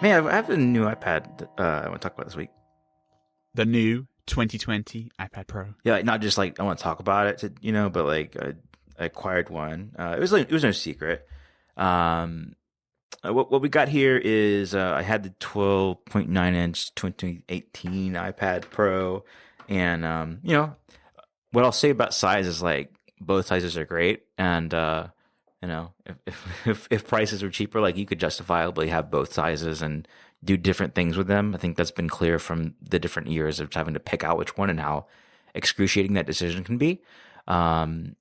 Hey, I have a new iPad I want to talk about this week. The new 2020 iPad Pro. Yeah, like, not just like I want to talk about it, but like I acquired one. It was no secret. Um, what we got here is I had the 12.9-inch 2018 iPad Pro, and what I'll say about size is like both sizes are great, and if prices were cheaper, like you could justifiably have both sizes and do different things with them. I think that's been clear from the different years of having to pick out which one and how excruciating that decision can be. And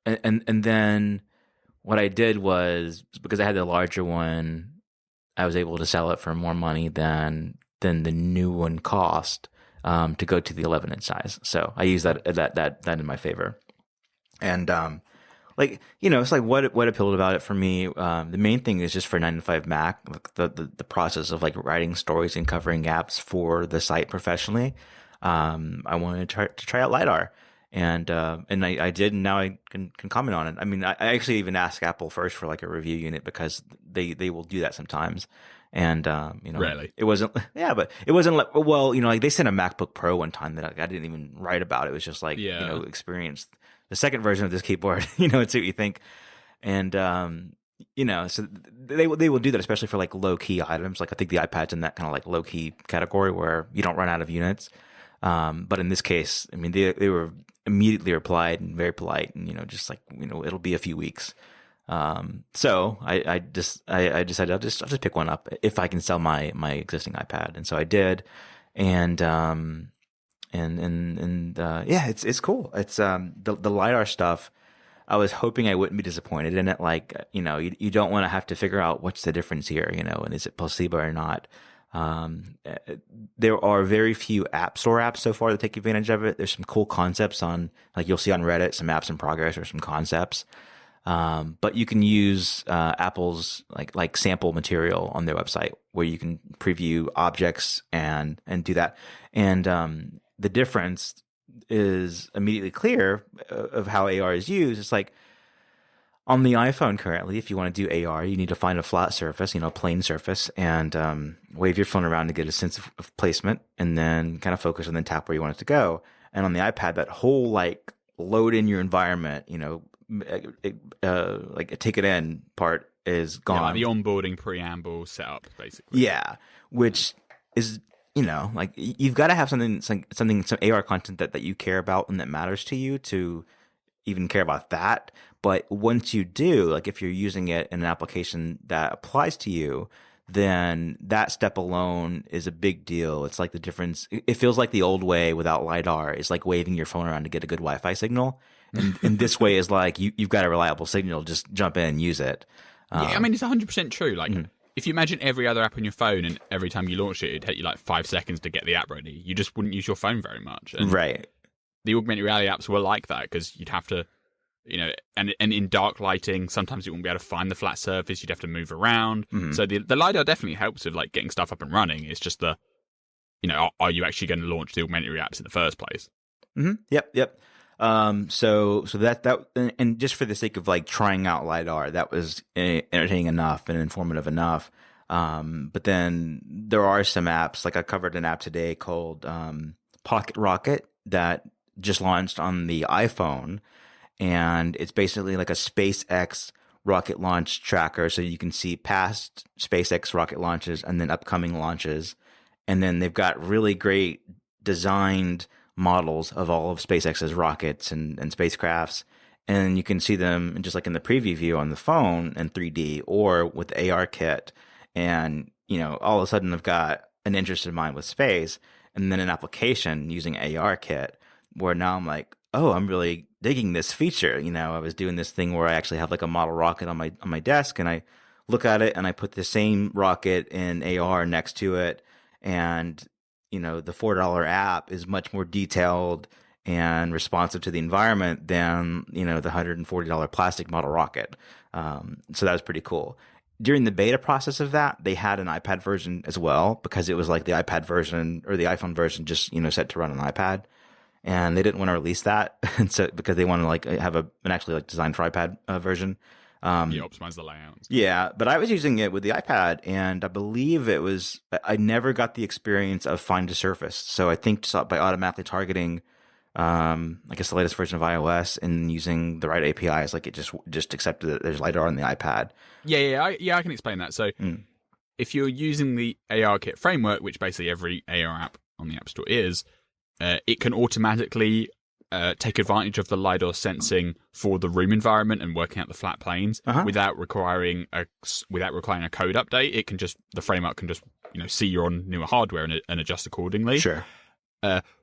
then what I did was, because I had the larger one, I was able to sell it for more money than the new one cost to go to the 11-inch size. So I used that in my favor. And it's like what appealed about it for me. The main thing is just for 9to5Mac, the process of like writing stories and covering gaps for the site professionally. I wanted to try out LiDAR, and I did, and now I can comment on it. I mean, I actually even asked Apple first for like a review unit because they will do that sometimes. And Really? It wasn't, yeah, but it wasn't like, well, like they sent a MacBook Pro one time that I didn't even write about. It was just like experienced the second version of this keyboard, and see what you think. And, so they will do that, especially for like low key items. Like I think the iPad's in that kind of like low key category where you don't run out of units. But in this case, I mean, they were immediately replied and very polite, and, just like, it'll be a few weeks. So I decided I'll just pick one up if I can sell my existing iPad. And so I did. And it's cool. It's the LiDAR stuff. I was hoping I wouldn't be disappointed in it. Like, you don't want to have to figure out what's the difference here, and is it placebo or not? There are very few App Store apps so far that take advantage of it. There's some cool concepts on, like you'll see on Reddit, some apps in progress or some concepts. But you can use Apple's like sample material on their website where you can preview objects and do that. And the difference is immediately clear of how AR is used. It's like on the iPhone currently, if you want to do AR, you need to find a flat surface, a plain surface, and wave your phone around to get a sense of placement, and then kind of focus and then tap where you want it to go. And on the iPad, that whole like load in your environment, like a take it in part is gone. Yeah, like the onboarding preamble setup, basically. Yeah, which is like you've got to have some AR content that you care about and that matters to you to even care about that. But once you do, like if you're using it in an application that applies to you, then that step alone is a big deal. It's like the difference. It feels like the old way without LiDAR is like waving your phone around to get a good Wi-Fi signal. And this way is like you've got a reliable signal. Just jump in and use it. Yeah, I mean, it's 100% true. Like, if you imagine every other app on your phone and every time you launch it, it'd take you like 5 seconds to get the app ready. You just wouldn't use your phone very much. And right. The augmented reality apps were like that because you'd have to, and in dark lighting, sometimes you wouldn't be able to find the flat surface. You'd have to move around. Mm-hmm. So the LiDAR definitely helps with like getting stuff up and running. It's just are you actually going to launch the augmented reality apps in the first place? Mm-hmm. Yep. So that and just for the sake of like trying out LiDAR, that was entertaining enough and informative enough. But then there are some apps, like I covered an app today called Pocket Rocket that just launched on the iPhone, and it's basically like a SpaceX rocket launch tracker, so you can see past SpaceX rocket launches and then upcoming launches, and then they've got really great designed models of all of SpaceX's rockets and spacecrafts, and you can see them just like in the preview view on the phone in 3D or with ARKit, and all of a sudden I've got an interest in mind with space, and then an application using ARKit where now I'm like, oh, I'm really digging this feature. I was doing this thing where I actually have like a model rocket on my desk, and I look at it and I put the same rocket in AR next to it, and the $4 app is much more detailed and responsive to the environment than, the $140 plastic model rocket. So that was pretty cool. During the beta process of that, they had an iPad version as well, because it was like the iPad version or the iPhone version just, set to run on iPad. And they didn't want to release that. And so, because they want to like have an actually like designed for iPad version. Optimize the layout and stuff. Yeah, but I was using it with the iPad, and I believe I never got the experience of find a surface. So I think just by automatically targeting, I guess the latest version of iOS and using the right APIs, like it just accepted that there's LiDAR on the iPad. I can explain that. So if you're using the ARKit framework, which basically every AR app on the App Store is, it can automatically take advantage of the LiDAR sensing for the room environment and working out the flat planes without requiring a code update. The framework can just see you're on newer hardware and adjust accordingly. Sure.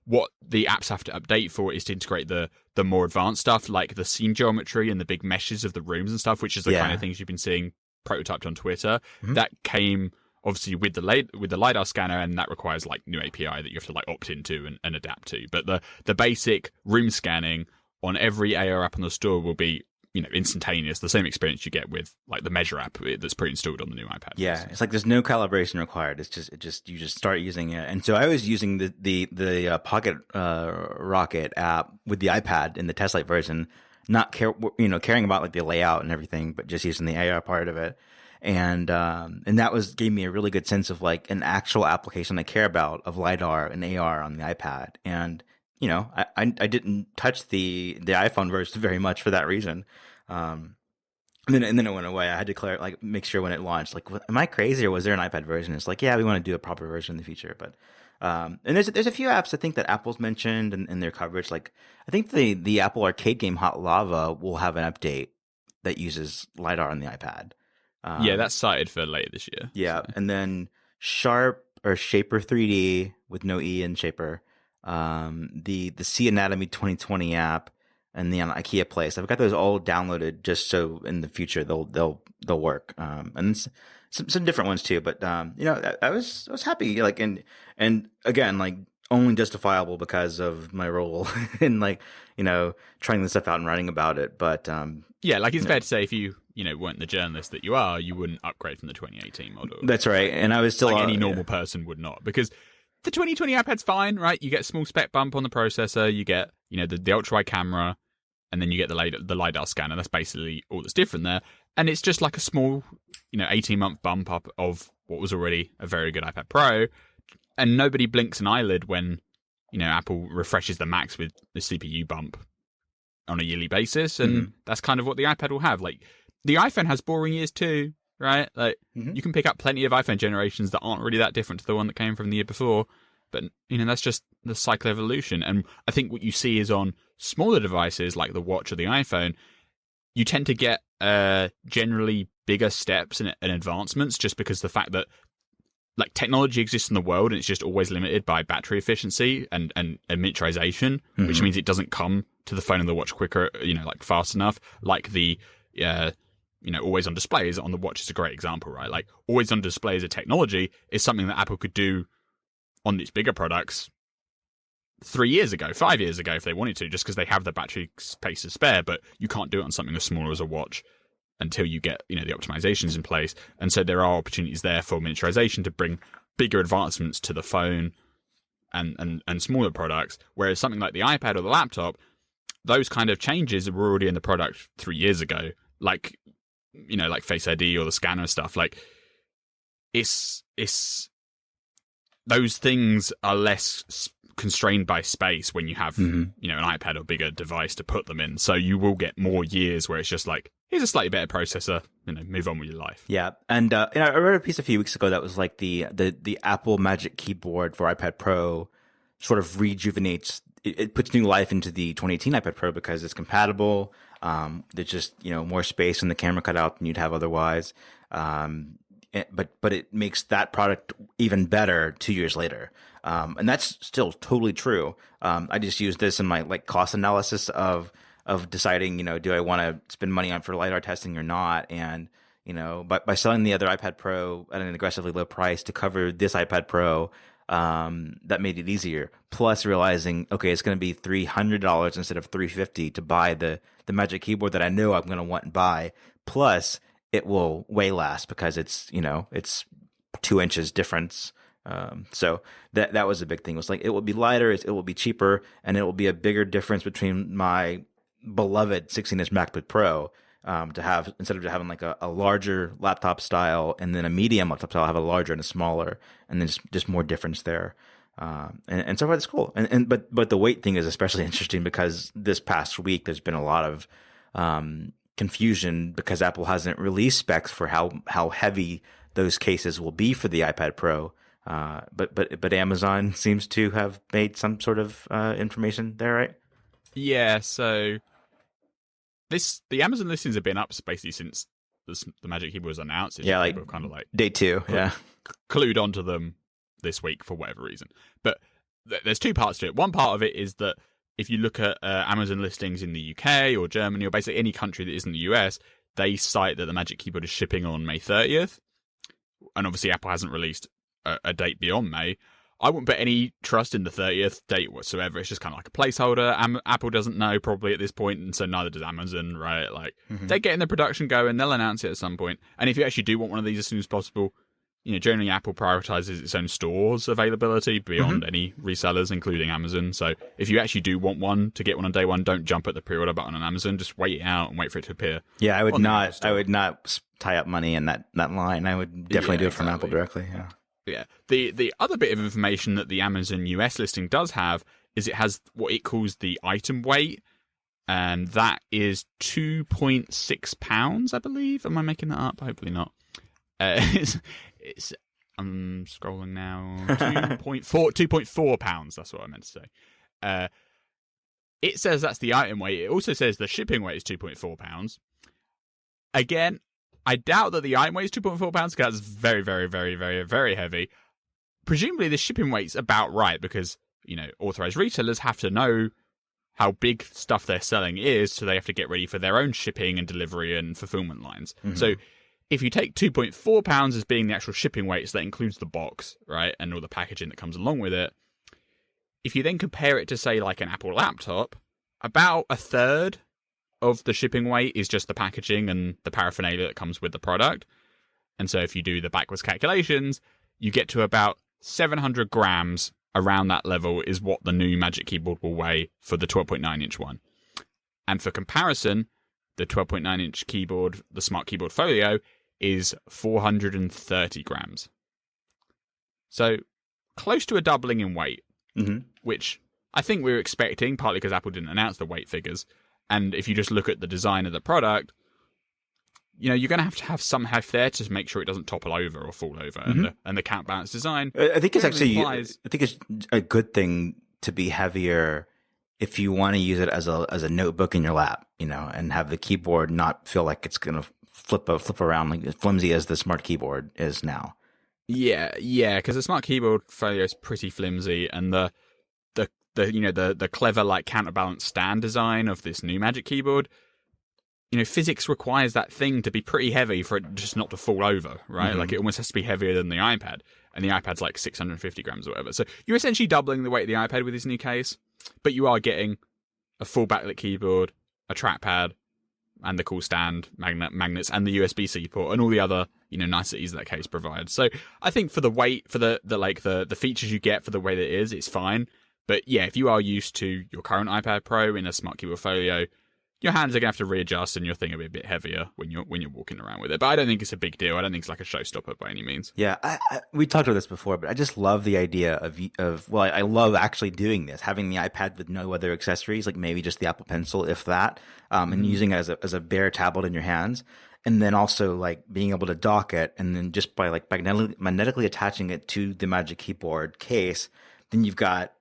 What the apps have to update for is to integrate the more advanced stuff, like the scene geometry and the big meshes of the rooms and stuff, which is the kind of things you've been seeing prototyped on Twitter. That came obviously with the LiDAR scanner, and that requires like new API that you have to like opt into and adapt to. But the basic room scanning on every AR app on the store will be instantaneous, the same experience you get with like the Measure app that's pre-installed on the new iPad. Yeah, it's like there's no calibration required. It's just you just start using it. And so I was using the Pocket Rocket app with the iPad in the test light version, not caring about like the layout and everything, but just using the AR part of it. And that gave me a really good sense of like an actual application I care about of LiDAR and AR on the iPad. And I didn't touch the iPhone version very much for that reason. And then it went away. I had to make sure when it launched, like, am I crazy or was there an iPad version? It's like, yeah, we want to do a proper version in the future. But and there's a few apps I think that Apple's mentioned in their coverage. Like I think the Apple arcade game Hot Lava will have an update that uses LiDAR on the iPad. That's cited for later this year. Yeah, so. And then Sharp or Shaper 3D with no E in Shaper, the C Anatomy 2020 app, and the IKEA Place. I've got those all downloaded just so in the future they'll work. And some different ones too. But I was happy. Like and again, like only justifiable because of my role in like trying this stuff out and writing about it. But it's fair to say if you weren't the journalist that you are, you wouldn't upgrade from the 2018 model. That's right. And I was still any normal person would not, because the 2020 iPad's fine, right? You get a small spec bump on the processor, you get the ultra wide camera, and then you get the LiDAR scanner. That's basically all that's different there. And it's just like a small 18-month bump up of what was already a very good iPad Pro. And nobody blinks an eyelid when Apple refreshes the Macs with the CPU bump on a yearly basis, and that's kind of what the iPad will have. Like the iPhone has boring years too, right? Like you can pick up plenty of iPhone generations that aren't really that different to the one that came from the year before, but that's just the cycle of evolution. And I think what you see is on smaller devices like the Watch or the iPhone, you tend to get generally bigger steps and advancements, just because the fact that like technology exists in the world and it's just always limited by battery efficiency and miniaturization, which means it doesn't come to the phone and the Watch quicker, like fast enough. Like the always on displays on the Watch is a great example, right? Like always on display as a technology is something that Apple could do on its bigger products 3 years ago, 5 years ago, if they wanted to, just because they have the battery space to spare. But you can't do it on something as small as a Watch until you get the optimizations in place. And so there are opportunities there for miniaturization to bring bigger advancements to the phone and smaller products. Whereas something like the iPad or the laptop, those kind of changes were already in the product 3 years ago. Like like Face ID or the scanner stuff. Like it's those things are less constrained by space when you have an iPad or bigger device to put them in. So you will get more years where it's just like, here's a slightly better processor, move on with your life. Yeah. And I read a piece a few weeks ago that was like the Apple Magic Keyboard for iPad Pro sort of rejuvenates, it puts new life into the 2018 iPad Pro because it's compatible. There's just, more space in the camera cutout than you'd have otherwise. But it makes that product even better 2 years later. And that's still totally true. I just used this in my like cost analysis of deciding, do I want to spend money on for LiDAR testing or not? And, by selling the other iPad Pro at an aggressively low price to cover this iPad Pro, that made it easier. Plus realizing, okay, it's going to be $300 instead of $350 to buy the Magic Keyboard that I know I'm going to want and buy. Plus it will way last because it's 2 inches difference. So that was a big thing. It was like, it will be lighter, it will be cheaper, and it will be a bigger difference between my beloved 16-inch MacBook Pro to have, instead of having like a larger laptop style and then a medium laptop style, have a larger and a smaller, and then just more difference there. And so far that's cool. But the weight thing is especially interesting because this past week there's been a lot of confusion because Apple hasn't released specs for how heavy those cases will be for the iPad Pro. But Amazon seems to have made some sort of information there, right? Yeah, so the Amazon listings have been up basically since the Magic Keyboard was announced. Yeah, like kind of like day 2. Clued onto them this week for whatever reason. But there's two parts to it. One part of it is that if you look at Amazon listings in the UK or Germany or basically any country that isn't the US, they cite that the Magic Keyboard is shipping on May 30th. And obviously Apple hasn't released a date beyond May. I wouldn't put any trust in the 30th date whatsoever. It's just kind of like a placeholder. Apple doesn't know probably at this point, and so neither does Amazon, right? Like, they're getting the production going. They'll announce it at some point. And if you actually do want one of these as soon as possible, generally Apple prioritizes its own stores availability beyond any resellers, including Amazon. So if you actually do want one to get one on day one, don't jump at the pre-order button on Amazon. Just wait it out and wait for it to appear. Yeah, I would not tie up money in that line. I would definitely do it from Apple directly. Yeah. Yeah. The other bit of information that the Amazon US listing does have is it has what it calls the item weight, and that is 2.6 pounds, I believe. Am I making that up? Hopefully not. It's I'm scrolling now. 2.4 pounds. That's what I meant to say. It says that's the item weight. It also says the shipping weight is 2.4 pounds. Again, I doubt that the item weight is 2.4 pounds because that's very, very, very, very, very heavy. Presumably the shipping weight's about right because, authorized retailers have to know how big stuff they're selling is, so they have to get ready for their own shipping and delivery and fulfillment lines. So if you take 2.4 pounds as being the actual shipping weight, so that includes the box, right, and all the packaging that comes along with it, if you then compare it to, say, like an Apple laptop, about a third of the shipping weight is just the packaging and the paraphernalia that comes with the product. And so if you do the backwards calculations, you get to about 700 grams. Around that level is what the new Magic Keyboard will weigh for the 12.9-inch one. And for comparison, the 12.9-inch keyboard, the Smart Keyboard Folio, is 430 grams. So close to a doubling in weight, which I think we were expecting, partly because Apple didn't announce the weight figures. And if you just look at the design of the product, you're going to have some heft there to make sure it doesn't topple over or fall over. And the counterbalance design. I think it's actually, I think it's a good thing to be heavier if you want to use it as a notebook in your lap, and have the keyboard not feel like it's going to flip around like as flimsy as the Smart Keyboard is now. Yeah, because the Smart Keyboard Folio is pretty flimsy, and the clever like counterbalance stand design of this new Magic Keyboard, physics requires that thing to be pretty heavy for it just not to fall over, right? Like it almost has to be heavier than the iPad, and the iPad's like 650 grams or whatever. So you're essentially doubling the weight of the iPad with this new case, but you are getting a full backlit keyboard, a trackpad, and the cool stand, magnets, and the USB-C port, and all the other niceties that case provides. So I think for the weight, for the features you get for the way that it is, it's fine. But yeah, if you are used to your current iPad Pro in a Smart Keyboard Folio, your hands are going to have to readjust and your thing will be a bit heavier when you're walking around with it. But I don't think it's a big deal. I don't think it's like a showstopper by any means. Yeah, we talked about this before, but I just love the idea I love actually doing this, having the iPad with no other accessories, like maybe just the Apple Pencil, if that, and using it as a bare tablet in your hands. And then also like being able to dock it, and then just by like magnetically attaching it to the Magic Keyboard case, then you've got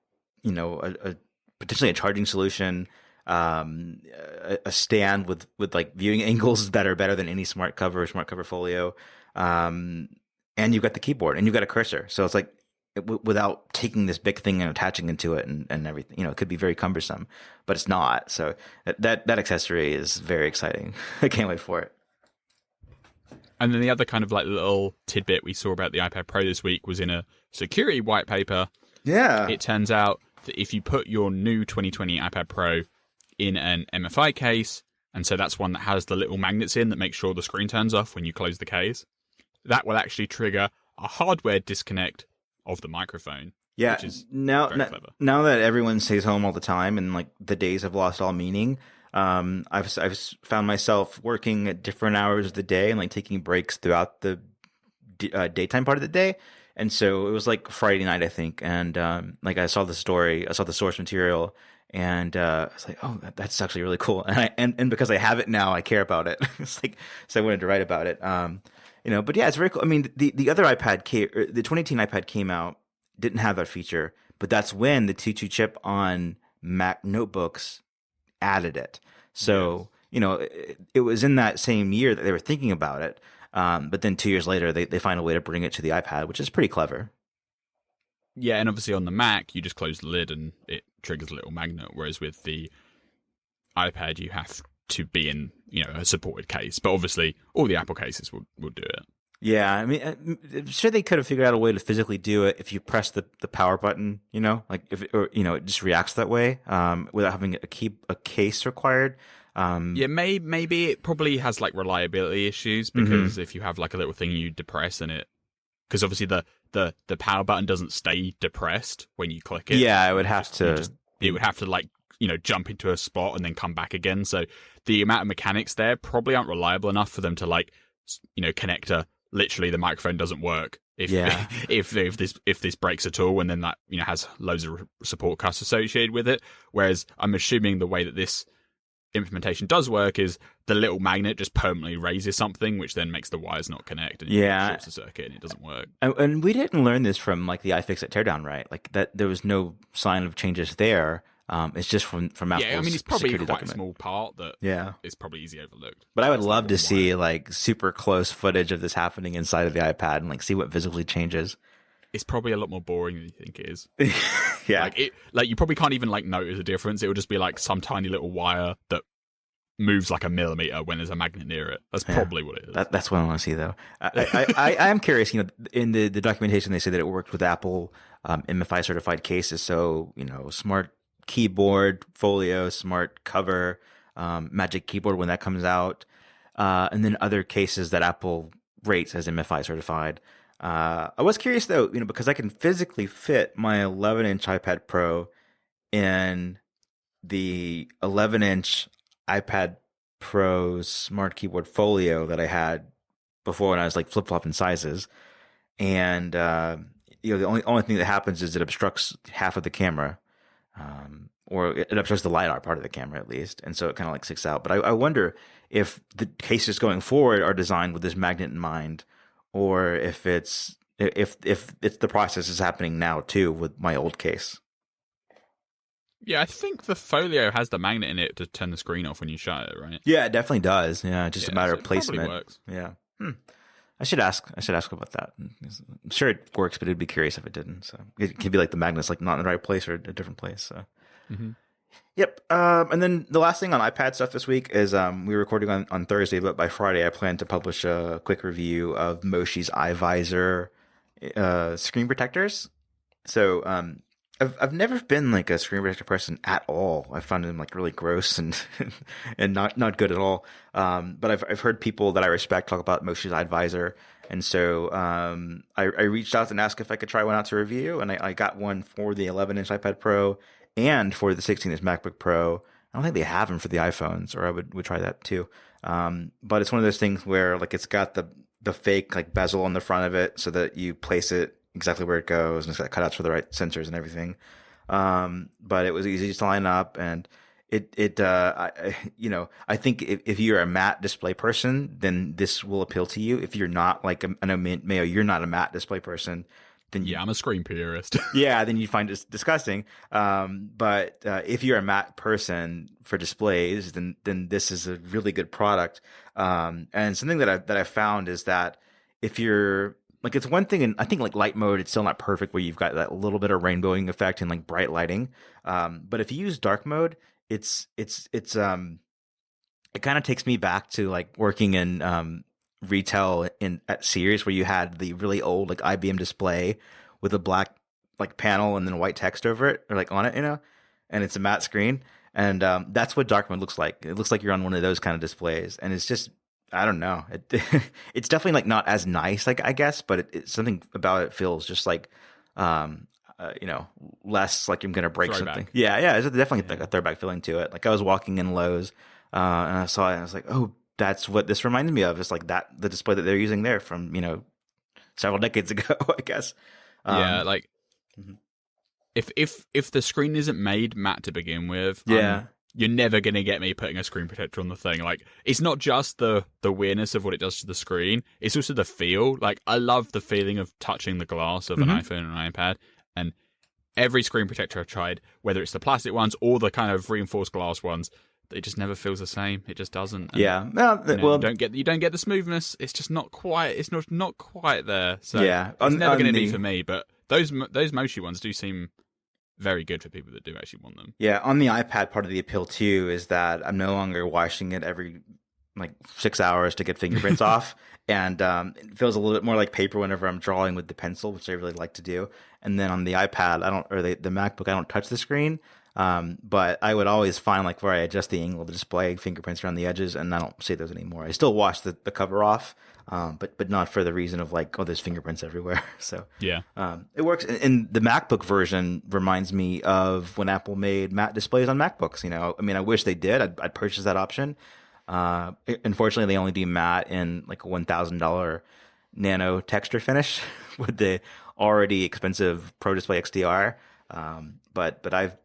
a potentially a charging solution, a stand with like viewing angles that are better than any smart cover folio, and you've got the keyboard and you've got a cursor. So it's like without taking this big thing and attaching into it and everything, it could be very cumbersome, but it's not. So that accessory is very exciting. I can't wait for it. And then the other kind of like little tidbit we saw about the iPad Pro this week was in a security white paper. Yeah. It turns out that if you put your new 2020 iPad Pro in an MFI case, and so that's one that has the little magnets in that make sure the screen turns off when you close the case, that will actually trigger a hardware disconnect of the microphone. Yeah. Which is now very clever. Now that everyone stays home all the time and like the days have lost all meaning, I've found myself working at different hours of the day and like taking breaks throughout the daytime part of the day. And so it was like Friday night, I think, and like I saw the source material, and I was like, oh, that's actually really cool. And because I have it now, I care about it. It's like, so I wanted to write about it. But yeah, it's very cool. I mean, the other iPad the 2018 iPad came out, didn't have that feature, but that's when the 2.2 chip on Mac notebooks added it. So, it was in that same year that they were thinking about it. But then 2 years later, they find a way to bring it to the iPad, which is pretty clever. Yeah, and obviously on the Mac, you just close the lid and it triggers a little magnet, whereas with the iPad, you have to be in, a supported case. But obviously, all the Apple cases will do it. Yeah, I mean, I'm sure they could have figured out a way to physically do it if you press the power button, like it just reacts that way, without having a case required. Yeah, maybe it probably has like reliability issues because if you have like a little thing you depress and it, because obviously the power button doesn't stay depressed when you click it. Yeah, it would have to. It would have to like jump into a spot and then come back again. So the amount of mechanics there probably aren't reliable enough for them to like connect to literally the microphone doesn't work if this breaks at all, and then that has loads of support costs associated with it. Whereas I'm assuming the way that this implementation does work is the little magnet just permanently raises something, which then makes the wires not connect, and shorts the circuit, and it doesn't work. And we didn't learn this from like the iFixit teardown, right? Like that, there was no sign of changes there. It's just from Apple's yeah, I mean, it's probably security quite document. a small part that is probably easy overlooked. But I would love to see like super close footage of this happening inside of the iPad and like see what visibly changes. It's probably a lot more boring than you think it is. Yeah. Like you probably can't even like notice a difference. It will just be like some tiny little wire that moves like a millimeter when there's a magnet near it. That's probably what it is. That's what I want to see though. I am curious, in the documentation they say that it worked with Apple MFI certified cases. So, smart keyboard, folio, smart cover, Magic Keyboard when that comes out. And then other cases that Apple rates as MFI certified. I was curious though, because I can physically fit my 11-inch iPad Pro in the 11-inch iPad Pro Smart Keyboard Folio that I had before when I was like flip-flopping sizes. And, the only thing that happens is it obstructs half of the camera, or it obstructs the LiDAR part of the camera at least. And so it kind of like sticks out. But I wonder if the cases going forward are designed with this magnet in mind, or if it's the process is happening now too with my old case. Yeah, I think the Folio has the magnet in it to turn the screen off when you shut it, right? Yeah, it definitely does. Yeah, just a matter of placement. Probably works. Yeah. I should ask about that. I'm sure it works, but it'd be curious if it didn't. So it could be like the magnet's like not in the right place or a different place. So. Yep. And then the last thing on iPad stuff this week is we were recording on Thursday, but by Friday I plan to publish a quick review of Moshi's iVisor screen protectors. So I've never been like a screen protector person at all. I found them like really gross and and not good at all. But I've heard people that I respect talk about Moshi's iVisor, and so I reached out and asked if I could try one out to review, and I got one for the 11-inch iPad Pro and for the 16-inch MacBook Pro. I don't think they have them for the iPhones, or I would try that too. But it's one of those things where like it's got the fake like bezel on the front of it so that you place it exactly where it goes, and it's got cutouts for the right sensors and everything. But it was easy to line up, and I think if you're a matte display person, then this will appeal to you. If you're not like, I know Mayo, you're not a matte display person, then I'm a screen purist. Yeah, then you find it disgusting. But if you're a matte person for displays, then this is a really good product. And something that I found is that if you're like, it's one thing, and I think like light mode, it's still not perfect where you've got that little bit of rainbowing effect and like bright lighting. But if you use dark mode, it kind of takes me back to like working in retail at Sears, where you had the really old like IBM display with a black like panel and then white text over it or like on it, and it's a matte screen. And that's what dark mode looks like. It looks like you're on one of those kind of displays, and it's just, I don't know. It's definitely like not as nice, like I guess, but it's something about it feels just like less like I'm gonna break Throwback. something. Yeah, there's definitely like a throwback feeling to it. Like I was walking in Lowe's, and I saw it, and I was like, oh, that's what this reminded me of. It's like the display that they're using there from several decades ago, I guess. Like if the screen isn't made matte to begin with, you're never going to get me putting a screen protector on the thing. Like, it's not just the weirdness of what it does to the screen. It's also the feel. Like, I love the feeling of touching the glass of an iPhone and an iPad. And every screen protector I've tried, whether it's the plastic ones or the kind of reinforced glass ones, it just never feels the same. It just doesn't. And, you don't get the smoothness. It's just not quite. It's not quite there. So it's never going to be for me. But those Moshi ones do seem very good for people that do actually want them. Yeah, on the iPad, part of the appeal too is that I'm no longer washing it every 6 hours to get fingerprints off, and it feels a little bit more like paper whenever I'm drawing with the pencil, which I really like to do. And then on the iPad, the MacBook, I don't touch the screen, but I would always find like where I adjust the angle of the display, fingerprints around the edges, and I don't see those anymore. I still wash the cover off, but not for the reason of like, oh, there's fingerprints everywhere. So it works. And the MacBook version reminds me of when Apple made matte displays on MacBooks. I wish they did. I'd purchase that option. Unfortunately, they only do matte in like a $1,000 nano texture finish with the already expensive Pro Display XDR. But I've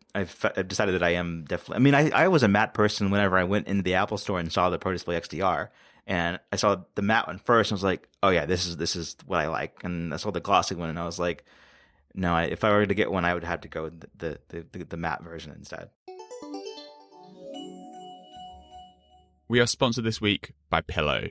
decided that I am definitely. I was a matte person whenever I went into the Apple Store and saw the Pro Display XDR. And I saw the matte one first, and I was like, "Oh yeah, this is what I like." And I saw the glossy one, and I was like, "No, if I were to get one, I would have to go with the matte version instead." We are sponsored this week by Pillow.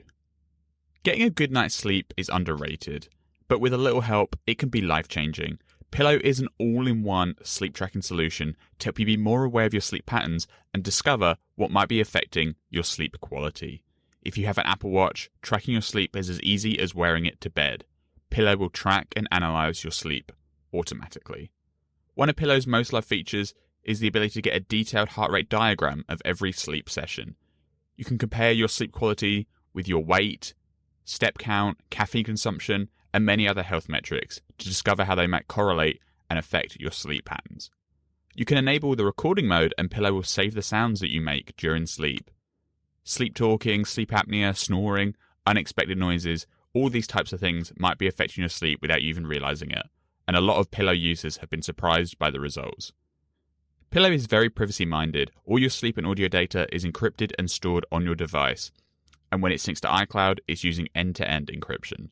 Getting a good night's sleep is underrated, but with a little help, it can be life-changing. Pillow is an all-in-one sleep tracking solution to help you be more aware of your sleep patterns and discover what might be affecting your sleep quality. If you have an Apple Watch, tracking your sleep is as easy as wearing it to bed. Pillow will track and analyze your sleep automatically. One of Pillow's most loved features is the ability to get a detailed heart rate diagram of every sleep session. You can compare your sleep quality with your weight, step count, caffeine consumption, and many other health metrics to discover how they might correlate and affect your sleep patterns. You can enable the recording mode, and Pillow will save the sounds that you make during sleep. Sleep talking, sleep apnea, snoring, unexpected noises, all these types of things might be affecting your sleep without you even realizing it, and a lot of Pillow users have been surprised by the results. Pillow is very privacy-minded. All your sleep and audio data is encrypted and stored on your device, and when it syncs to iCloud, it's using end-to-end encryption.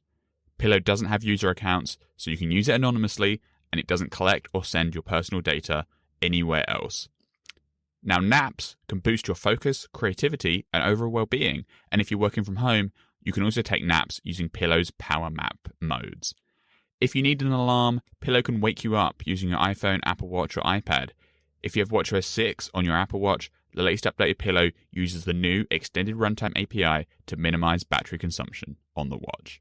Pillow doesn't have user accounts, so you can use it anonymously, and it doesn't collect or send your personal data anywhere else. Now, naps can boost your focus, creativity, and overall well-being, and if you're working from home, you can also take naps using Pillow's power nap modes. If you need an alarm, Pillow can wake you up using your iPhone, Apple Watch, or iPad. If you have WatchOS 6 on your Apple Watch, the latest updated Pillow uses the new Extended Runtime API to minimize battery consumption on the watch.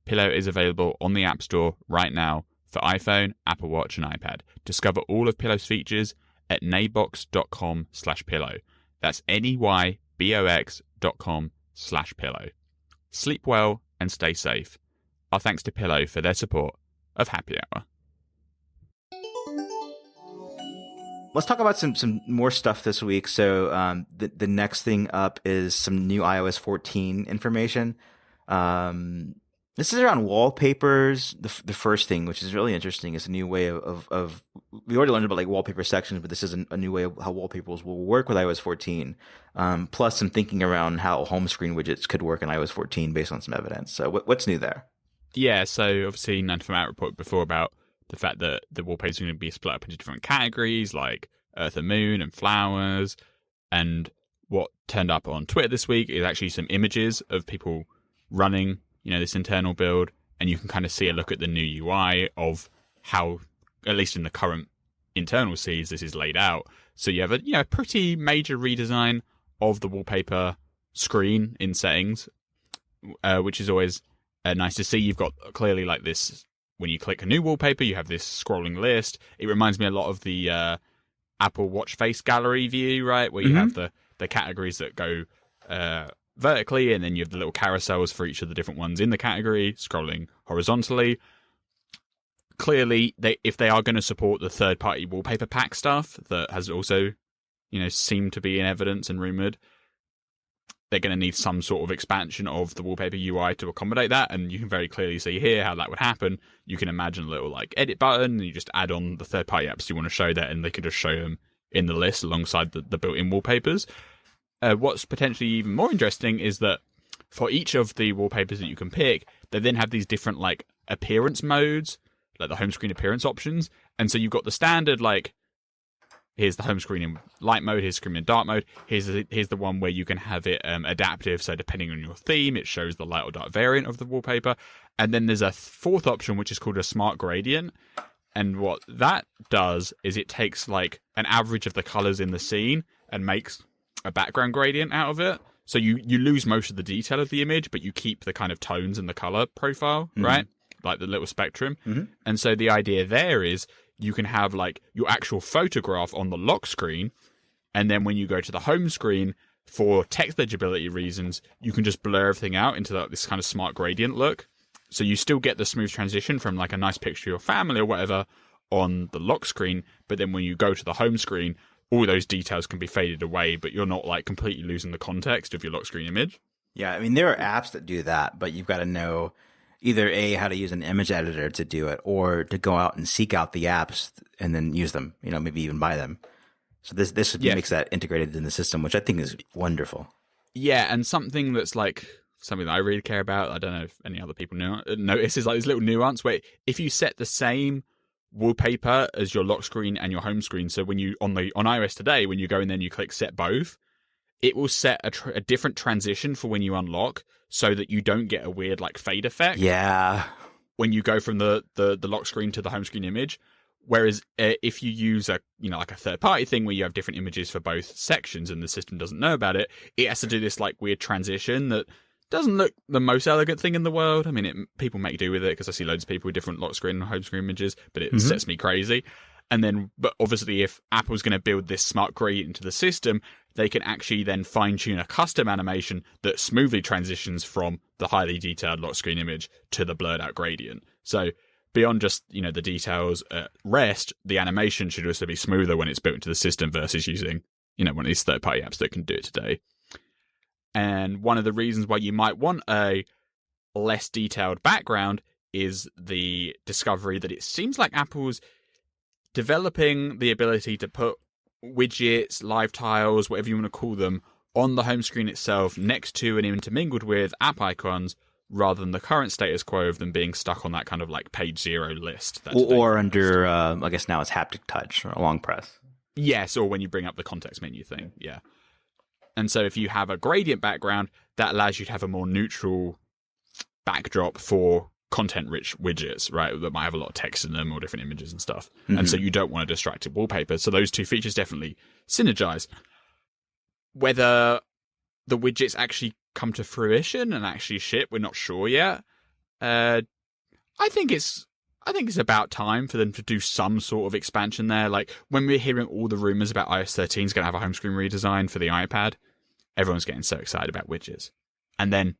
Pillow is available on the App Store right now for iPhone, Apple Watch, and iPad. Discover all of Pillow's features at neighbox.com/pillow. That's neybox.com/pillow. Sleep well and stay safe. Our thanks to Pillow for their support of Happy Hour. Let's talk about some more stuff this week. So the next thing up is some new iOS 14 information. This is around wallpapers. The first thing, which is really interesting, is a new way of we already learned about like wallpaper sections, but this is a new way of how wallpapers will work with iOS 14. Plus some thinking around how home screen widgets could work in iOS 14 based on some evidence. So what's new there? Yeah, so obviously 9to5Mac reported before about the fact that the wallpapers are going to be split up into different categories like Earth and Moon and flowers. And what turned up on Twitter this week is actually some images of people running this internal build, and you can kind of see a look at the new UI of how, at least in the current internal seeds, this is laid out. So you have a pretty major redesign of the wallpaper screen in settings, which is always nice to see. You've got clearly like this, when you click a new wallpaper, you have this scrolling list. It reminds me a lot of the Apple Watch Face gallery view, right? Where you have the categories that go vertically, and then you have the little carousels for each of the different ones in the category, scrolling horizontally. clearly, if they are going to support the third-party wallpaper pack stuff that has also, seemed to be in evidence and rumored, they're going to need some sort of expansion of the wallpaper UI to accommodate that. And you can very clearly see here how that would happen. You can imagine a little edit button, and you just add on the third-party apps you want to show there, and they can just show them in the list alongside the built-in wallpapers. What's potentially even more interesting is that for each of the wallpapers that you can pick, they then have these different appearance modes, like the home screen appearance options. And so you've got the standard, here's the home screen in light mode, here's screen in dark mode, here's the one where you can have it adaptive, so depending on your theme, it shows the light or dark variant of the wallpaper. And then there's a fourth option, which is called a smart gradient. And what that does is it takes an average of the colors in the scene and makes a background gradient out of it. So you lose most of the detail of the image, but you keep the kind of tones and the color profile, right? Like the little spectrum. And so the idea there is you can have your actual photograph on the lock screen, and then when you go to the home screen, for text legibility reasons, you can just blur everything out into this kind of smart gradient look. So you still get the smooth transition from a nice picture of your family or whatever on the lock screen, but then when you go to the home screen, all those details can be faded away, but you're not completely losing the context of your lock screen image. Yeah, I mean, there are apps that do that, but you've got to know either A, how to use an image editor to do it, or to go out and seek out the apps and then use them, maybe even buy them. So this makes that integrated in the system, which I think is wonderful. Yeah, and something that's something that I really care about, I don't know if any other people notice, is this little nuance where if you set the same wallpaper as your lock screen and your home screen, so when you on iOS today, when you go in there and you click set both, it will set a different transition for when you unlock, so that you don't get a weird fade effect. Yeah. When you go from the lock screen to the home screen image. Whereas if you use a third party thing where you have different images for both sections and the system doesn't know about it, it has to do this weird transition that doesn't look the most elegant thing in the world. I mean, people make do with it because I see loads of people with different lock screen and home screen images, but it sets me crazy. And then, but obviously if Apple's going to build this smart gradient into the system, they can actually then fine-tune a custom animation that smoothly transitions from the highly detailed lock screen image to the blurred out gradient. So beyond just, the details at rest, the animation should also be smoother when it's built into the system versus using, one of these third-party apps that can do it today. And one of the reasons why you might want a less detailed background is the discovery that it seems like Apple's developing the ability to put widgets, live tiles, whatever you want to call them, on the home screen itself next to and intermingled with app icons, rather than the current status quo of them being stuck on that kind of page zero list. Or under, I guess now it's haptic touch or a long press. Yes, or when you bring up the context menu thing, yeah. And so if you have a gradient background, that allows you to have a more neutral backdrop for content-rich widgets, right, that might have a lot of text in them or different images and stuff. And so you don't want a distracted wallpaper. So those two features definitely synergize. Whether the widgets actually come to fruition and actually ship, we're not sure yet. I think it's about time for them to do some sort of expansion there. When we're hearing all the rumors about iOS 13 is going to have a home screen redesign for the iPad, everyone's getting so excited about widgets. And then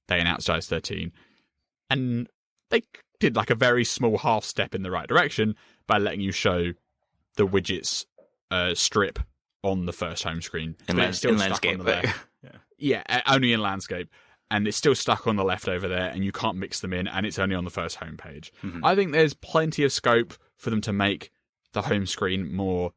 they announced iOS 13, and they did a very small half step in the right direction by letting you show the widgets strip on the first home screen. In landscape. Yeah, only in landscape. And it's still stuck on the left over there, and you can't mix them in, and it's only on the first homepage. I think there's plenty of scope for them to make the home screen more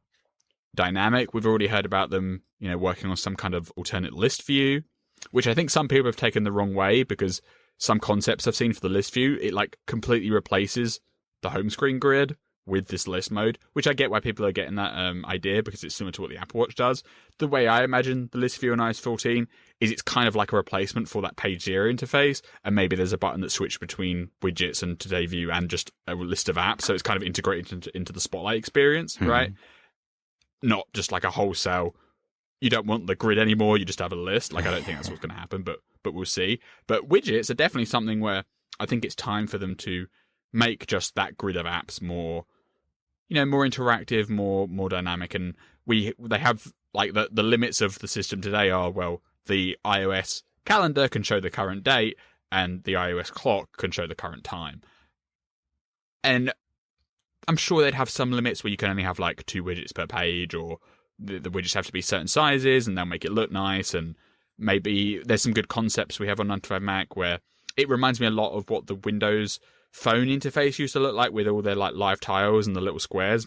dynamic. We've already heard about them, working on some kind of alternate list view, which I think some people have taken the wrong way, because some concepts I've seen for the list view, it completely replaces the home screen grid with this list mode, which I get why people are getting that idea, because it's similar to what the Apple Watch does. The way I imagine the list view on iOS 14 is it's kind of like a replacement for that page zero interface, and maybe there's a button that switched between widgets and Today View and just a list of apps, so it's kind of integrated into the Spotlight experience, right? Not just a wholesale, you don't want the grid anymore, you just have a list. I don't think that's what's going to happen, but we'll see. But widgets are definitely something where I think it's time for them to make just that grid of apps more, more interactive, more dynamic. And they have the limits of the system today are, well, the iOS calendar can show the current date and the iOS clock can show the current time. And I'm sure they'd have some limits where you can only have like 2 widgets per page, or the widgets have to be certain sizes, and they'll make it look nice. And maybe there's some good concepts we have on 9to5Mac where it reminds me a lot of what the Windows phone interface used to look like, with all their like live tiles and the little squares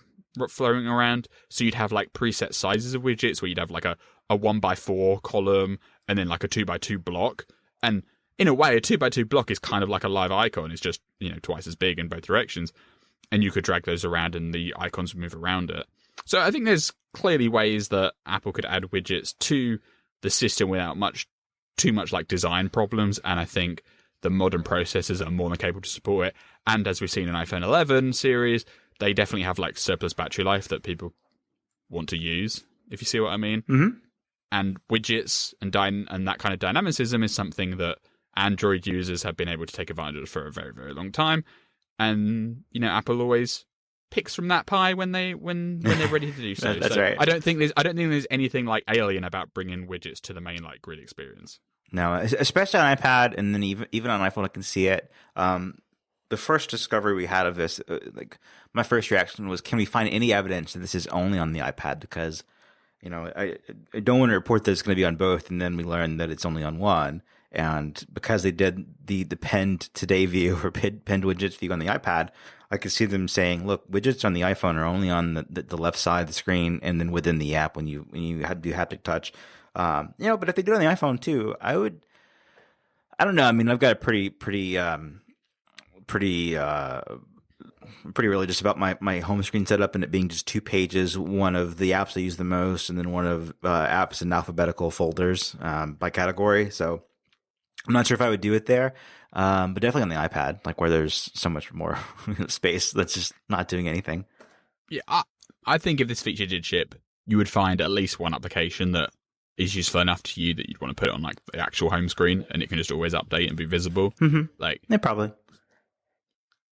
flowing around. So you'd have like preset sizes of widgets where you'd have like a 1x4 column and then like a 2x2 block. And in a way, a 2x2 block is kind of like a live icon. It's just, twice as big in both directions. And you could drag those around and the icons would move around it. So I think there's clearly ways that Apple could add widgets to the system without too much like design problems. And I think the modern processors are more than capable to support it. And as we've seen in iPhone 11 series, they definitely have like surplus battery life that people want to use, if you see what I mean. Mm-hmm. And widgets and that kind of dynamicism is something that Android users have been able to take advantage of for a very, very long time. And, Apple always picks from that pie when they're ready to do so. That's right. I don't think there's anything like alien about bringing widgets to the main like grid experience. No, especially on iPad, and then even on iPhone, I can see it. The first discovery we had of this, like my first reaction was, can we find any evidence that this is only on the iPad? Because, I don't want to report that it's going to be on both, and then we learn that it's only on one. And because they did the pinned today view or pinned widgets view on the iPad, I could see them saying, look, widgets on the iPhone are only on the left side of the screen and then within the app when you do haptic touch. But if they do it on the iPhone too, I don't know. I mean, I've got a pretty religious about my home screen setup and it being just 2 pages, one of the apps I use the most, and then one of apps in alphabetical folders by category. So I'm not sure if I would do it there, but definitely on the iPad, like where there's so much more space that's just not doing anything. Yeah, I think if this feature did ship, you would find at least one application that is useful enough to you that you'd want to put it on like the actual home screen, and it can just always update and be visible. Mm-hmm. Like, yeah, probably.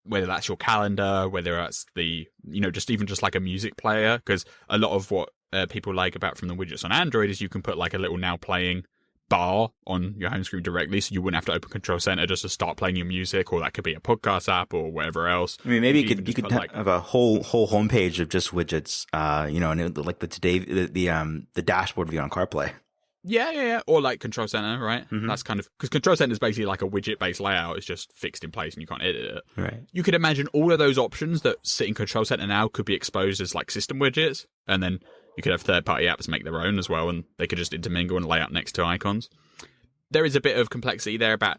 Whether that's your calendar, whether that's the, just like a music player, because a lot of what people like about from the widgets on Android is you can put like a little now playing bar on your home screen directly, so you wouldn't have to open Control Center just to start playing your music, or that could be a podcast app or whatever else. I mean, maybe you could have a whole homepage of just widgets, and like the dashboard view on CarPlay. Yeah. Or like Control Center, right? Mm-hmm. That's kind of, because Control Center is basically like a widget-based layout. It's just fixed in place and you can't edit it. Right. You could imagine all of those options that sit in Control Center now could be exposed as like system widgets, and then you could have third-party apps make their own as well, and they could just intermingle and lay out next to icons. There is a bit of complexity there about,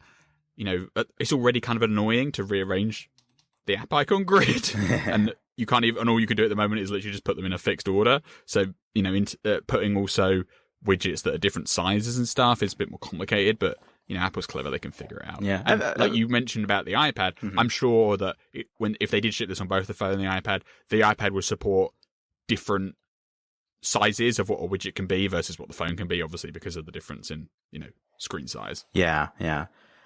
it's already kind of annoying to rearrange the app icon grid, and you can't even, and all you can do at the moment is literally just put them in a fixed order. So, putting also widgets that are different sizes and stuff is a bit more complicated, but Apple's clever, they can figure it out. Yeah, and like you mentioned about the iPad, mm-hmm. I'm sure that if they did ship this on both the phone and the iPad would support different sizes of what a widget can be versus what the phone can be, obviously because of the difference in screen size. Yeah.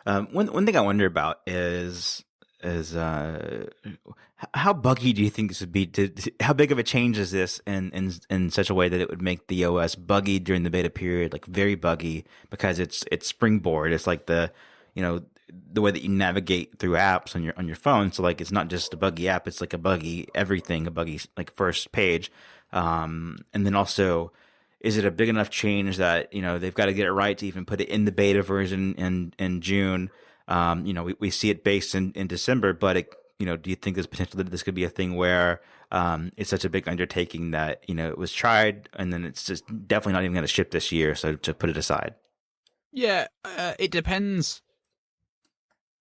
One thing I wonder about is how buggy do you think this would be? How big of a change is this in such a way that it would make the OS buggy during the beta period, like very buggy, because it's Springboard. It's like the way that you navigate through apps on your phone. So like it's not just a buggy app; it's like a buggy everything, a buggy like first page. And then also, is it a big enough change that they've got to get it right to even put it in the beta version in June? We see it based in December, but do you think there's potential that this could be a thing where it's such a big undertaking that it was tried and then it's just definitely not even going to ship this year, so to put it aside? Yeah, it depends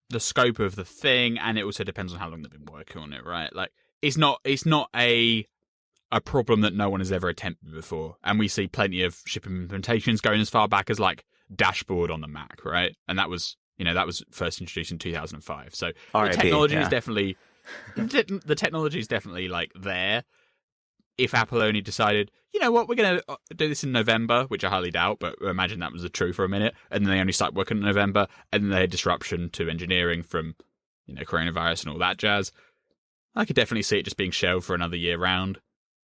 the scope of the thing, and it also depends on how long they've been working on it, right? Like it's not a problem that no one has ever attempted before, and we see plenty of shipping implementations going as far back as like Dashboard on the Mac, right? And that was first introduced in 2005. So the technology is definitely the technology is definitely like there. If Apple only decided, we're going to do this in November, which I highly doubt, but imagine that was the truth for a minute, and then they only start working in November, and then they had disruption to engineering from coronavirus and all that jazz, I could definitely see it just being shelved for another year round.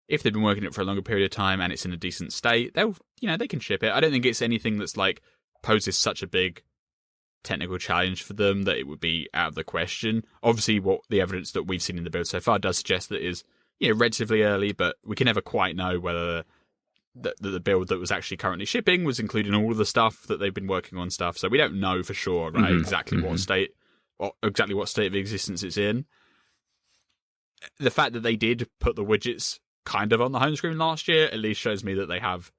If they've been working it for a longer period of time and it's in a decent state, they can ship it. I don't think it's anything that's like poses such a big technical challenge for them that it would be out of the question. Obviously, what the evidence that we've seen in the build so far does suggest that it is, relatively early, but we can never quite know whether the build that was actually currently shipping was including all of the stuff that they've been working on stuff. So we don't know for sure, right? Exactly what state of existence it's in. The fact that they did put the widgets kind of on the home screen last year at least shows me that they have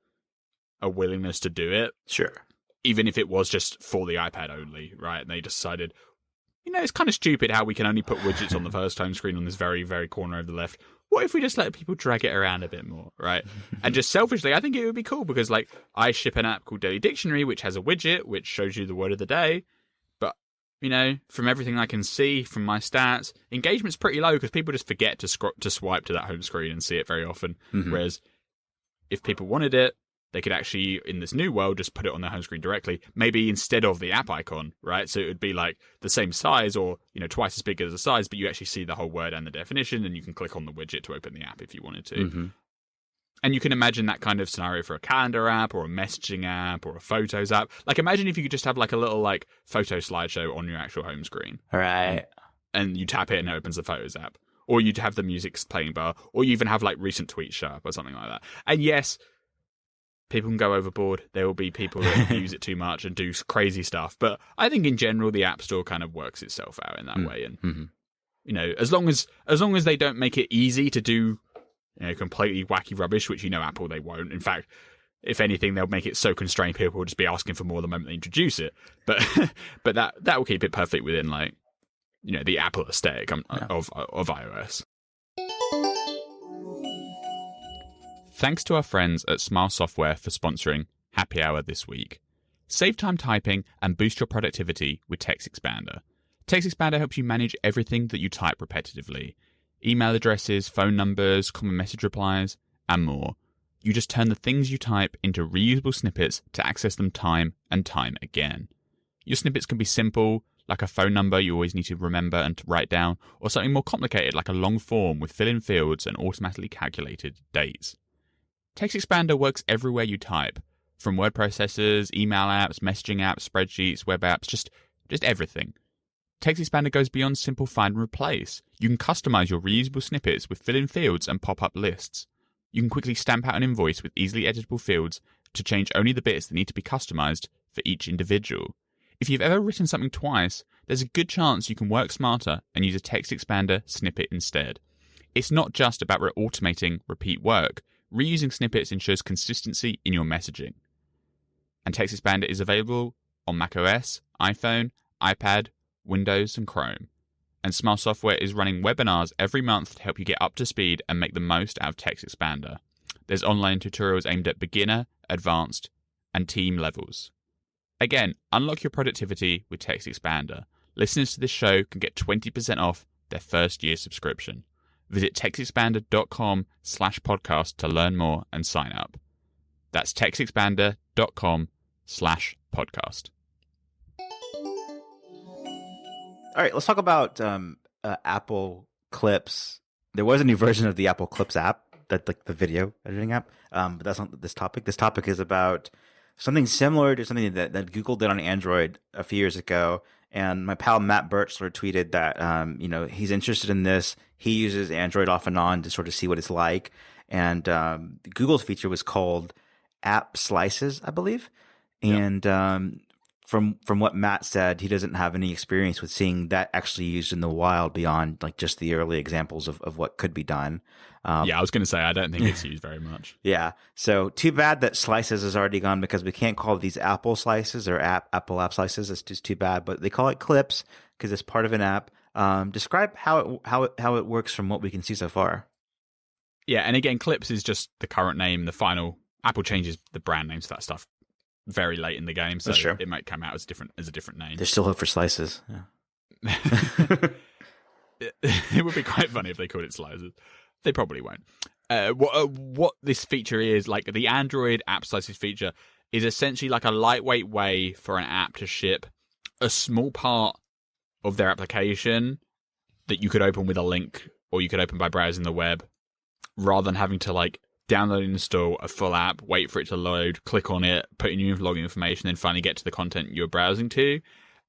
a willingness to do it. Sure. Even if it was just for the iPad only, right? And they decided, it's kind of stupid how we can only put widgets on the first home screen on this very, very corner of the left. What if we just let people drag it around a bit more, right? And just selfishly, I think it would be cool because, like, I ship an app called Daily Dictionary, which has a widget which shows you the word of the day. But, from everything I can see from my stats, engagement's pretty low because people just forget to swipe to that home screen and see it very often. Whereas if people wanted it, they could actually, in this new world, just put it on their home screen directly, maybe instead of the app icon, right? So it would be like the same size or, twice as big as the size, but you actually see the whole word and the definition, and you can click on the widget to open the app if you wanted to. And you can imagine that kind of scenario for a calendar app or a messaging app or a photos app. Like, imagine if you could just have like a little like photo slideshow on your actual home screen. All right. And you tap it and it opens the photos app. Or you'd have the music playing bar. Or you even have like recent tweets show up or something like that. And yes, people can go overboard. There will be people that use it too much and do crazy stuff. But I think in general, the App Store kind of works itself out in that way. And, as long as they don't make it easy to do, completely wacky rubbish, which, Apple, they won't. In fact, if anything, they'll make it so constrained people will just be asking for more the moment they introduce it. But but that will keep it perfect within, like, the Apple aesthetic of iOS. Thanks to our friends at Smile Software for sponsoring Happy Hour this week. Save time typing and boost your productivity with Text Expander. Text Expander helps you manage everything that you type repetitively. Email addresses, phone numbers, common message replies, and more. You just turn the things you type into reusable snippets to access them time and time again. Your snippets can be simple, like a phone number you always need to remember and to write down, or something more complicated like a long form with fill-in fields and automatically calculated dates. Text Expander works everywhere you type, from word processors, email apps, messaging apps, spreadsheets, web apps, just everything. Text Expander goes beyond simple find and replace. You can customize your reusable snippets with fill-in fields and pop-up lists. You can quickly stamp out an invoice with easily editable fields to change only the bits that need to be customized for each individual. If you've ever written something twice, there's a good chance you can work smarter and use a Text Expander snippet instead. It's not just about automating repeat work. Reusing snippets ensures consistency in your messaging. And Text Expander is available on macOS, iPhone, iPad, Windows, and Chrome. And Smile Software is running webinars every month to help you get up to speed and make the most out of Text Expander. There's online tutorials aimed at beginner, advanced, and team levels. Again, unlock your productivity with Text Expander. Listeners to this show can get 20% off their first year subscription. Visit textexpander.com/podcast to learn more and sign up. That's textexpander.com/podcast. All right, let's talk about Apple Clips. There was a new version of the Apple Clips app, that like the video editing app, but that's not this topic. This topic is about something similar to something that Google did on Android a few years ago. And my pal Matt Birchler tweeted that he's interested in this. He uses Android off and on to sort of see what it's like. And Google's feature was called App Slices, I believe. And from what Matt said, he doesn't have any experience with seeing that actually used in the wild beyond like just the early examples of what could be done. I was going to say, I don't think it's used very much. Yeah. So too bad that Slices is already gone because we can't call these Apple Slices or Apple App Slices. It's just too bad. But they call it Clips because it's part of an app. Describe how it works from what we can see so far. Yeah, and again, Clips is just the current name. The final Apple changes the brand names for that stuff very late in the game, so it might come out as a different name. There's still hope for Slices. Yeah. It would be quite funny if they called it Slices. They probably won't. What this feature is, like the Android App Slices feature, is essentially like a lightweight way for an app to ship a small part of their application that you could open with a link or you could open by browsing the web, rather than having to like download and install a full app, wait for it to load, click on it, put in your login information, then finally get to the content you're browsing to.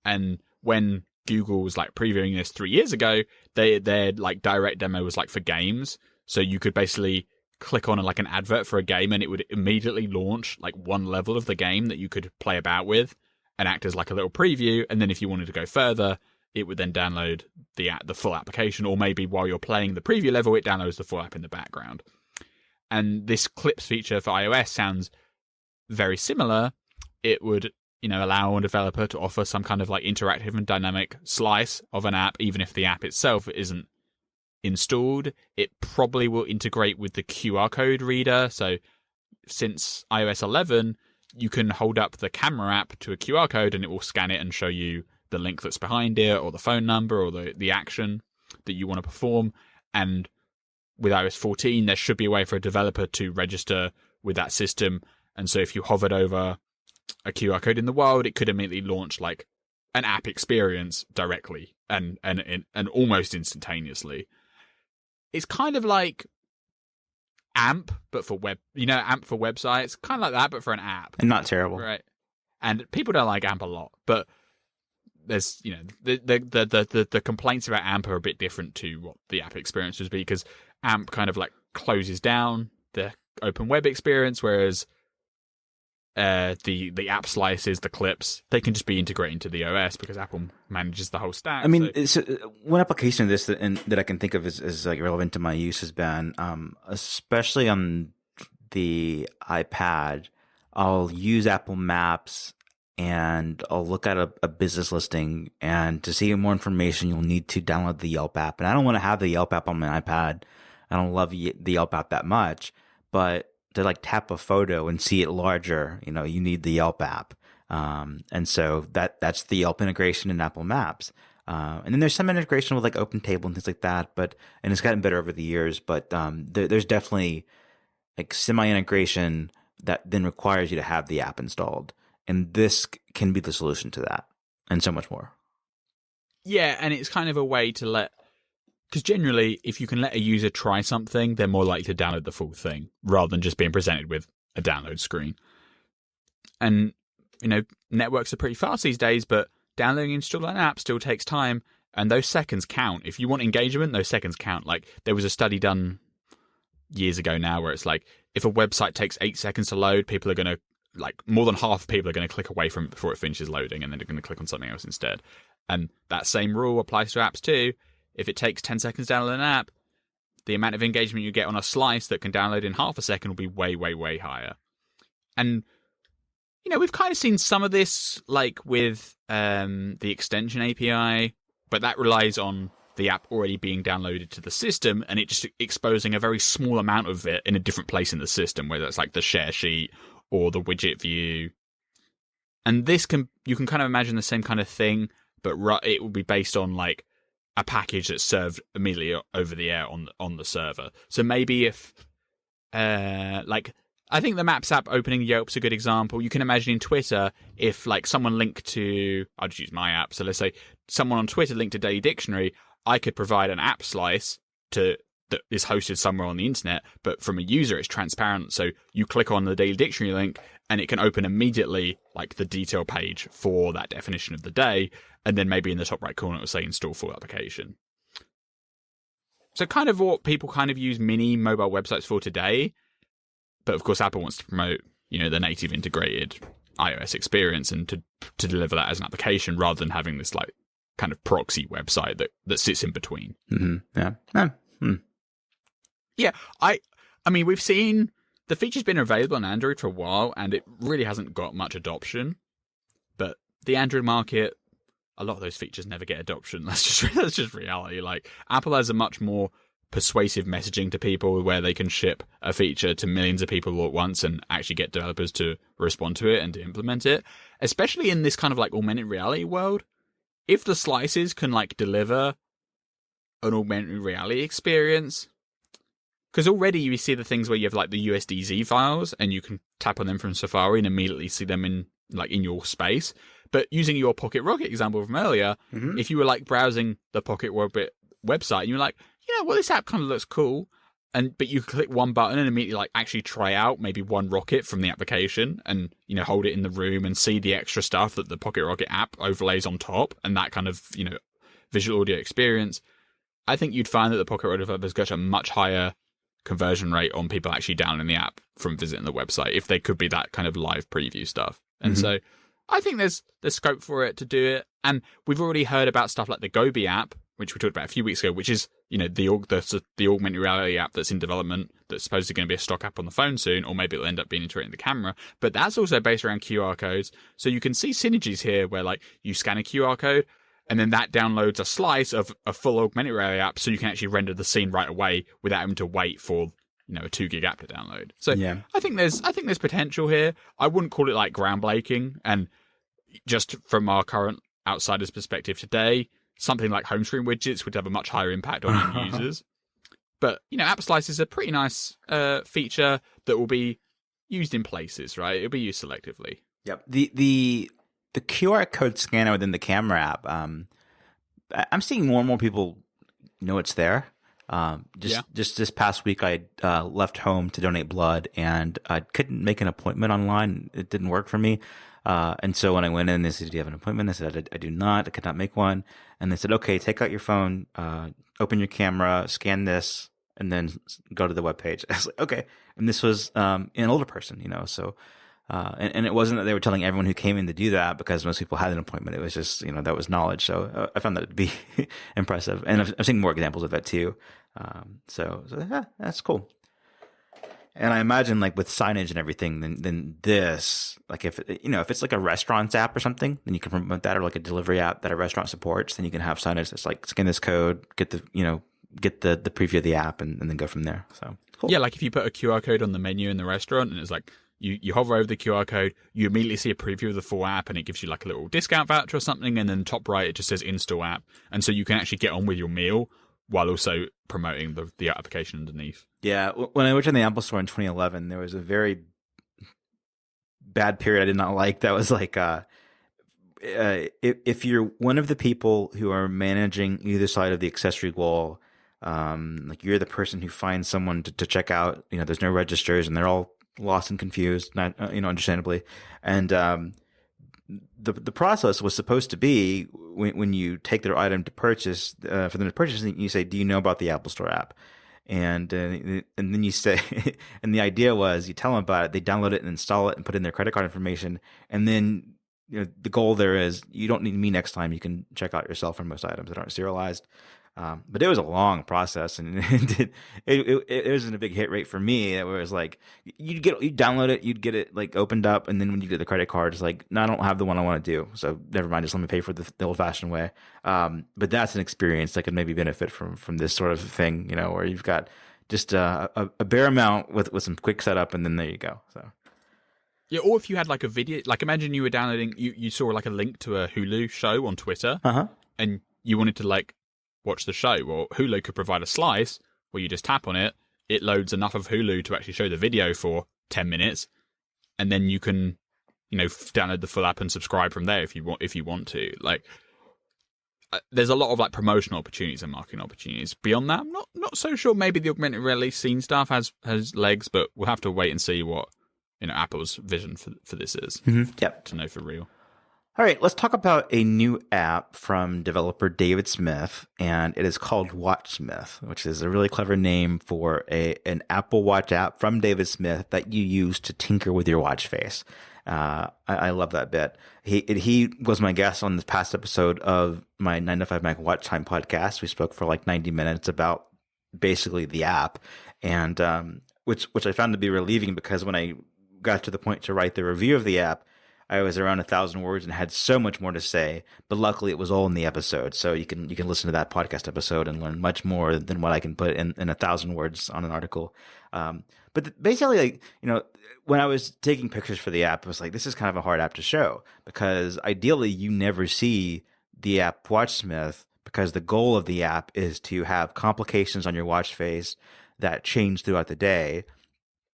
And when Google was like previewing this 3 years ago, their like direct demo was like for games. So you could basically click on like an advert for a game and it would immediately launch like one level of the game that you could play about with and act as like a little preview. And then if you wanted to go further, it would then download the full application, or maybe while you're playing the preview level, it downloads the full app in the background. And this clips feature for iOS sounds very similar. It would, allow a developer to offer some kind of like interactive and dynamic slice of an app, even if the app itself isn't installed. It probably will integrate with the QR code reader. So since iOS 11, you can hold up the camera app to a QR code and it will scan it and show you the link that's behind it, or the phone number, or the action that you want to perform. And with iOS 14, there should be a way for a developer to register with that system. And so if you hovered over a QR code in the wild, it could immediately launch like an app experience directly and almost instantaneously. It's kind of like AMP, but for web, AMP for websites, kind of like that, but for an app. And not terrible. Right. And people don't like AMP a lot, but there's, the complaints about AMP are a bit different to what the app experience would be, because AMP kind of like closes down the open web experience, whereas the app slices, the clips, they can just be integrated into the OS because Apple manages the whole stack. I mean, one application of this that I can think of is like relevant to my use has been, especially on the iPad, I'll use Apple Maps and I'll look at a business listing, and to see more information, you'll need to download the Yelp app. And I don't want to have the Yelp app on my iPad. I don't love the Yelp app that much, but to like tap a photo and see it larger, you need the Yelp app. And so that's the Yelp integration in Apple Maps. And then there's some integration with like OpenTable and things like that, and it's gotten better over the years, but there's definitely like semi-integration that then requires you to have the app installed. And this can be the solution to that, and so much more. Yeah, and it's kind of a way to because generally, if you can let a user try something, they're more likely to download the full thing, rather than just being presented with a download screen. And, networks are pretty fast these days, but downloading and installing an app still takes time, and those seconds count. If you want engagement, those seconds count. Like, there was a study done years ago now where it's like, if a website takes 8 seconds to load, people are going to, more than half of people are going to click away from it before it finishes loading, and then they're going to click on something else instead. And that same rule applies to apps too. If it takes 10 seconds to download an app, the amount of engagement you get on a slice that can download in half a second will be way, way, way higher. And, we've kind of seen some of this, like with the extension API, but that relies on the app already being downloaded to the system and it just exposing a very small amount of it in a different place in the system, whether it's like the share sheet or the widget view. And you can kind of imagine the same kind of thing, but it will be based on like a package that's served immediately over the air on the server. So maybe if, I think the Maps app opening Yelp's a good example. You can imagine in Twitter, if like someone linked to, I'll just use my app. So let's say someone on Twitter linked to Daily Dictionary, I could provide an app slice that is hosted somewhere on the internet, but from a user, it's transparent. So you click on the Daily Dictionary link and it can open immediately like the detail page for that definition of the day. And then maybe in the top right corner, it will say install full application. So kind of what people kind of use mini mobile websites for today. But of course, Apple wants to promote, the native integrated iOS experience and to deliver that as an application rather than having this like kind of proxy website that sits in between. Mm-hmm. Yeah. Yeah. I mean, we've seen the feature's been available on Android for a while and it really hasn't got much adoption. But the Android market, a lot of those features never get adoption. That's just reality. Like Apple has a much more persuasive messaging to people where they can ship a feature to millions of people all at once and actually get developers to respond to it and to implement it, especially in this kind of like augmented reality world. If the slices can like deliver an augmented reality experience, because already you see the things where you have like the USDZ files and you can tap on them from Safari and immediately see them in your space. But using your Pocket Rocket example from earlier, if you were like browsing the Pocket Rocket website and you were like, this app kind of looks cool. but you click one button and immediately like actually try out maybe one rocket from the application and, you know, hold it in the room and see the extra stuff that the Pocket Rocket app overlays on top and that kind of, you know, visual audio experience. I think you'd find that the Pocket Rocket developers got a much higher conversion rate on people actually downloading the app from visiting the website if they could be that kind of live preview stuff. And so I think there's scope for it to do it. And we've already heard about stuff like the Gobi app, which we talked about a few weeks ago, which is, you know, the augmented reality app that's in development that's supposedly going to be a stock app on the phone soon, or maybe it'll end up being integrated in the camera. But that's also based around QR codes. So you can see synergies here where like you scan a QR code and then that downloads a slice of a full augmented reality app so you can actually render the scene right away without having to wait for, you know, a 2 gig app to download. So yeah. I think there's potential here. I wouldn't call it like groundbreaking, and just from our current outsider's perspective today, something like home screen widgets would have a much higher impact on end users. But, you know, App Slice is a pretty nice feature that will be used in places, right? It'll be used selectively. Yep. The QR code scanner within the camera app, I'm seeing more and more people know it's there. Just this past week, I left home to donate blood, and I couldn't make an appointment online. It didn't work for me. And so when I went in, they said, "Do you have an appointment?" I said, I do not. I could not make one. And they said, "Okay, take out your phone, open your camera, scan this, and then go to the webpage." I was like, "Okay." And this was an older person, you know, so. And it wasn't that they were telling everyone who came in to do that because most people had an appointment. It was just, you know, that was knowledge. So I found that to be impressive. And I've seen more examples of that too. So yeah, that's cool. And I imagine like with signage and everything, then this, like if it's like a restaurant's app or something, then you can promote that, or like a delivery app that a restaurant supports, then you can have signage that's like scan this code, get the preview of the app and then go from there. So cool. Yeah, like if you put a QR code on the menu in the restaurant and it's like, You hover over the QR code, you immediately see a preview of the full app, and it gives you like a little discount voucher or something, and then top right, it just says install app. And so you can actually get on with your meal while also promoting the application underneath. Yeah, when I worked in the Apple Store in 2011, there was a very bad period I did not like. That was like, if you're one of the people who are managing either side of the accessory wall, like you're the person who finds someone to check out, you know, there's no registers and they're all lost and confused, not understandably, and the process was supposed to be when you take their item to purchase for them to purchase, you say, "Do you know about the Apple Store app?" And then you say, and the idea was you tell them about it, they download it and install it and put in their credit card information, and then the goal there is you don't need me next time. You can check out yourself for most items that aren't serialized. But it was a long process, and it wasn't a big hit rate for me. It was like you'd download it, you'd get it like opened up, and then when you get the credit card, it's like, no, I don't have the one I want to do, so never mind, just let me pay for the old-fashioned way. But that's an experience that could maybe benefit from this sort of thing, you know, where you've got just a bare amount with some quick setup, and then there you go. So. Yeah, or if you had like a video, like imagine you were downloading, you saw like a link to a Hulu show on Twitter, and you wanted to like watch the show. Well, Hulu could provide a slice where you just tap on it, it loads enough of Hulu to actually show the video for 10 minutes, and then you can, you know, download the full app and subscribe from there if you want to. Like, there's a lot of like promotional opportunities and marketing opportunities. Beyond that, I'm not so sure. Maybe the augmented reality scene stuff has legs, but we'll have to wait and see what, you know, Apple's vision for this is. Yep. To know for real. All right, let's talk about a new app from developer David Smith, and it is called Watchsmith, which is a really clever name for an Apple Watch app from David Smith that you use to tinker with your watch face. I love that bit. He was my guest on this past episode of my 9to5Mac Watch Time podcast. We spoke for like 90 minutes about basically the app, and which I found to be relieving, because when I got to the point to write the review of the app, I was around 1,000 words and had so much more to say, but luckily it was all in the episode. So you can listen to that podcast episode and learn much more than what I can put in 1,000 words on an article. But basically, like, you know, when I was taking pictures for the app, I was like, this is kind of a hard app to show, because ideally you never see the app Watchsmith, because the goal of the app is to have complications on your watch face that change throughout the day,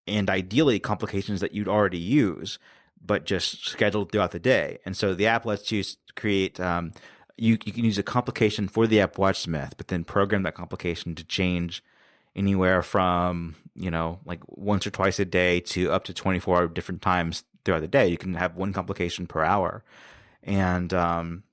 and ideally complications that you'd already use, but just scheduled throughout the day. And so the app lets you create, you can use a complication for the app Watchsmith, but then program that complication to change anywhere from, like once or twice a day to up to 24 different times throughout the day. You can have one complication per hour. And, and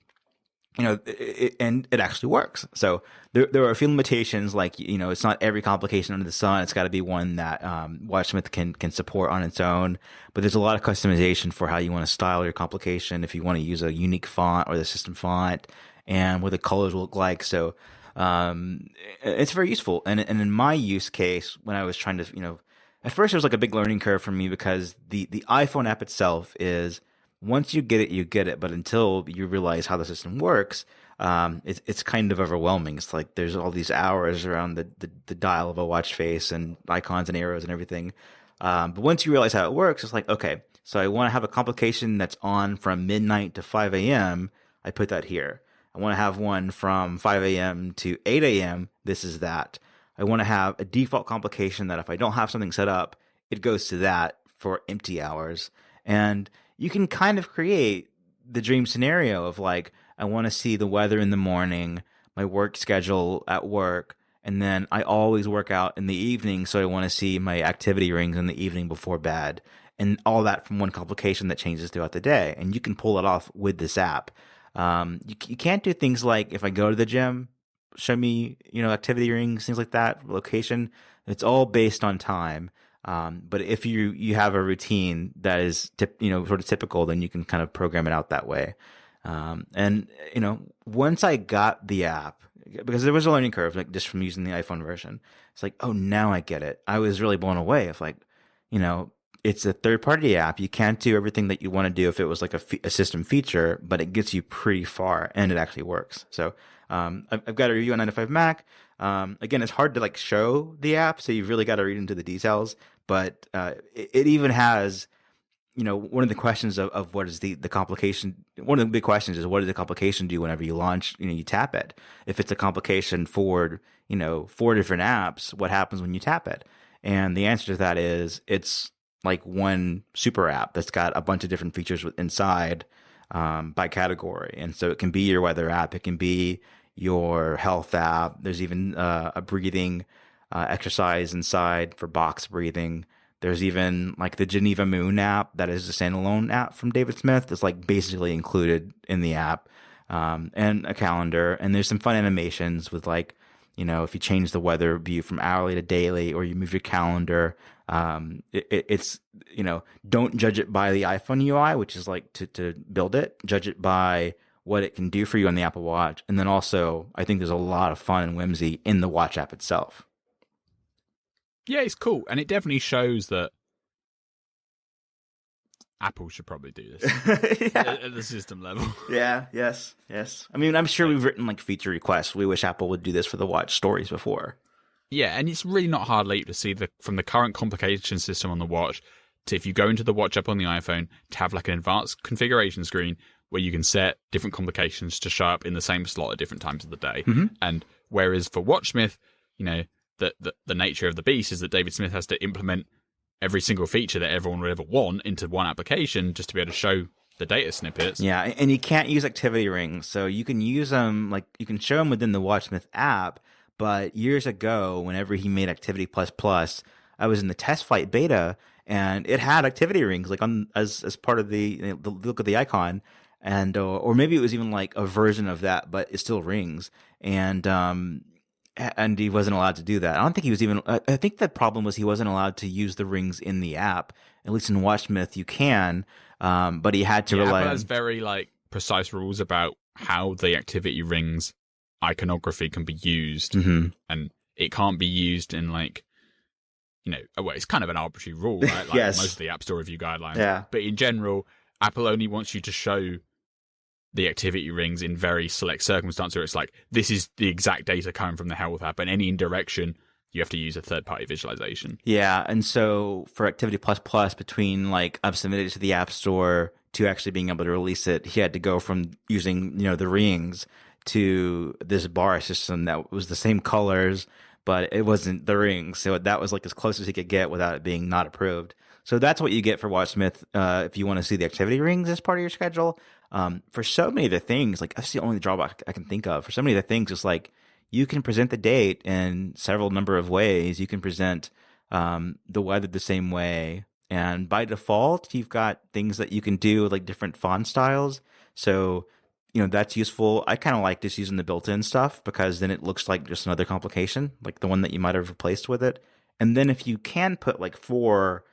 it actually works. So there are a few limitations, like, it's not every complication under the sun. It's got to be one that Watchsmith can support on its own. But there's a lot of customization for how you want to style your complication, if you want to use a unique font or the system font, and what the colors will look like. So it's very useful. And in my use case, when I was trying to, at first it was like a big learning curve for me, because the iPhone app itself is, once you get it, you get it. But until you realize how the system works, it's kind of overwhelming. It's like there's all these hours around the dial of a watch face and icons and arrows and everything. But once you realize how it works, it's like, okay, so I want to have a complication that's on from midnight to 5 a.m. I put that here. I want to have one from 5 a.m. to 8 a.m. This is that. I want to have a default complication that if I don't have something set up, it goes to that for empty hours. And you can kind of create the dream scenario of, like, I want to see the weather in the morning, my work schedule at work, and then I always work out in the evening, so I want to see my activity rings in the evening before bed, and all that from one complication that changes throughout the day. And you can pull it off with this app. You can't do things like, if I go to the gym, show me, activity rings, things like that, location. It's all based on time. But if you have a routine that is sort of typical, then you can kind of program it out that way. And once I got the app, because there was a learning curve, like just from using the iPhone version, it's like, oh, now I get it. I was really blown away. Of like, it's a third-party app. You can't do everything that you want to do if it was like a system feature, but it gets you pretty far, and it actually works. So I've got a review on 9to5Mac. Again, it's hard to like show the app, so you've really got to read into the details. But it even has, one of the questions of what is the complication. One of the big questions is, what does the complication do whenever you launch? You tap it. If it's a complication for 4 different apps, what happens when you tap it? And the answer to that is, it's like one super app that's got a bunch of different features inside by category. And so it can be your weather app, it can be your health app. There's even a breathing exercise inside for box breathing. There's even like the Geneva Moon app that is a standalone app from David Smith. That's like basically included in the app, and a calendar. And there's some fun animations with, like, if you change the weather view from hourly to daily, or you move your calendar. It's don't judge it by the iPhone UI, which is like to build it. Judge it by what it can do for you on the Apple Watch. And then also, I think there's a lot of fun and whimsy in the Watch app itself. Yeah, it's cool. And it definitely shows that Apple should probably do this at the system level. Yeah, yes. I mean, I'm sure we've written like feature requests. We wish Apple would do this for the Watch stories before. Yeah, and it's really not hard leap to see from the current complication system on the Watch to, if you go into the Watch app on the iPhone, to have like an advanced configuration screen where you can set different complications to show up in the same slot at different times of the day. Mm-hmm. And whereas for Watchsmith, the nature of the beast is that David Smith has to implement every single feature that everyone would ever want into one application just to be able to show the data snippets. Yeah, and you can't use activity rings. So you can use them, like you can show them within the Watchsmith app, but years ago, whenever he made Activity++, I was in the test flight beta, and it had activity rings like on as part of the look of the icon, and or maybe it was even like a version of that, but it still rings. And he wasn't allowed to do that. I don't think he was even. I think the problem was he wasn't allowed to use the rings in the app. At least in Watchsmith, you can, but he had to rely. Apple has very like precise rules about how the activity rings iconography can be used, mm-hmm. and it can't be used in like, well, it's kind of an arbitrary rule, right? Like yes. Most of the App Store review guidelines. Yeah. But in general, Apple only wants you to show the activity rings in very select circumstances where it's like, this is the exact data coming from the health app, and any indirection, you have to use a third-party visualization. Yeah, and so for Activity++, between like I've submitted it to the App Store to actually being able to release it, he had to go from using, the rings to this bar system that was the same colors, but it wasn't the rings. So that was like as close as he could get without it being not approved. So that's what you get for Watchsmith if you want to see the activity rings as part of your schedule. For so many of the things, like that's the only drawback I can think of. For so many of the things, it's like you can present the date in several number of ways. You can present the weather the same way. And by default, you've got things that you can do, like different font styles. So, that's useful. I kind of like just using the built-in stuff because then it looks like just another complication, like the one that you might have replaced with it. And then if you can put like 4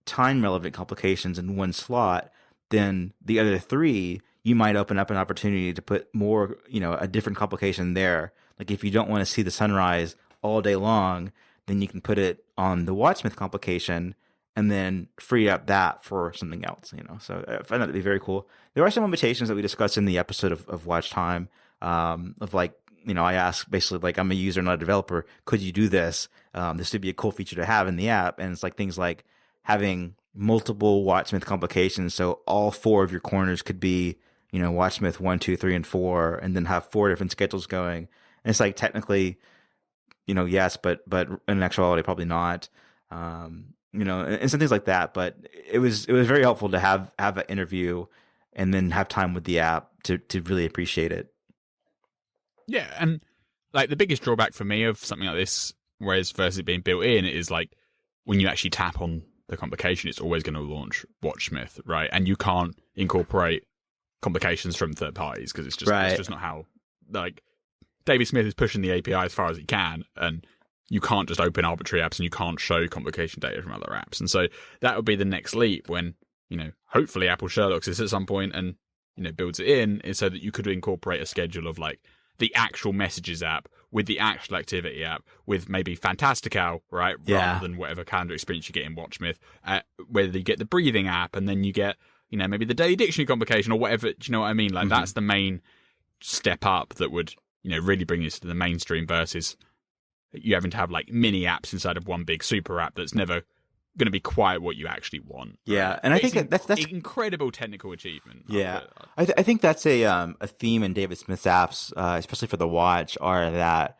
time-relevant complications in one slot, then the other 3, you might open up an opportunity to put more, a different complication there. Like if you don't want to see the sunrise all day long, then you can put it on the Watchsmith complication and then free up that for something else, So I find that to be very cool. There are some limitations that we discussed in the episode of Watch Time, of like, I asked basically like, I'm a user, not a developer. Could you do this? This would be a cool feature to have in the app. And it's like things like having multiple Watchsmith complications. So all 4 of your corners could be, Watchsmith 1, 2, 3, and 4, and then have 4 different schedules going. And it's like technically, yes, but in actuality, probably not. And some things like that. But it was very helpful to have an interview and then have time with the app to really appreciate it. Yeah, and like the biggest drawback for me of something like this, whereas versus it being built in, is like when you actually tap on the complication, it's always going to launch Watchsmith, right? And you can't incorporate complications from third parties because it's just not how, like, David Smith is pushing the API as far as he can, and you can't just open arbitrary apps and you can't show complication data from other apps. And so that would be the next leap when, hopefully Apple Sherlock's this at some point and, builds it in, is so that you could incorporate a schedule of like the actual messages app with the actual activity app with maybe Fantastical, right? Yeah. Rather than whatever calendar experience you get in Watchsmith, whether you get the breathing app and then you get, maybe the daily dictionary complication or whatever. Do you know what I mean? Like that's the main step up that would, really bring this to the mainstream versus you having to have like mini apps inside of one big super app that's never going to be quite what you actually want. Yeah, right? and I think that's an incredible technical achievement. Yeah, I think that's a theme in David Smith's apps, especially for the watch, are that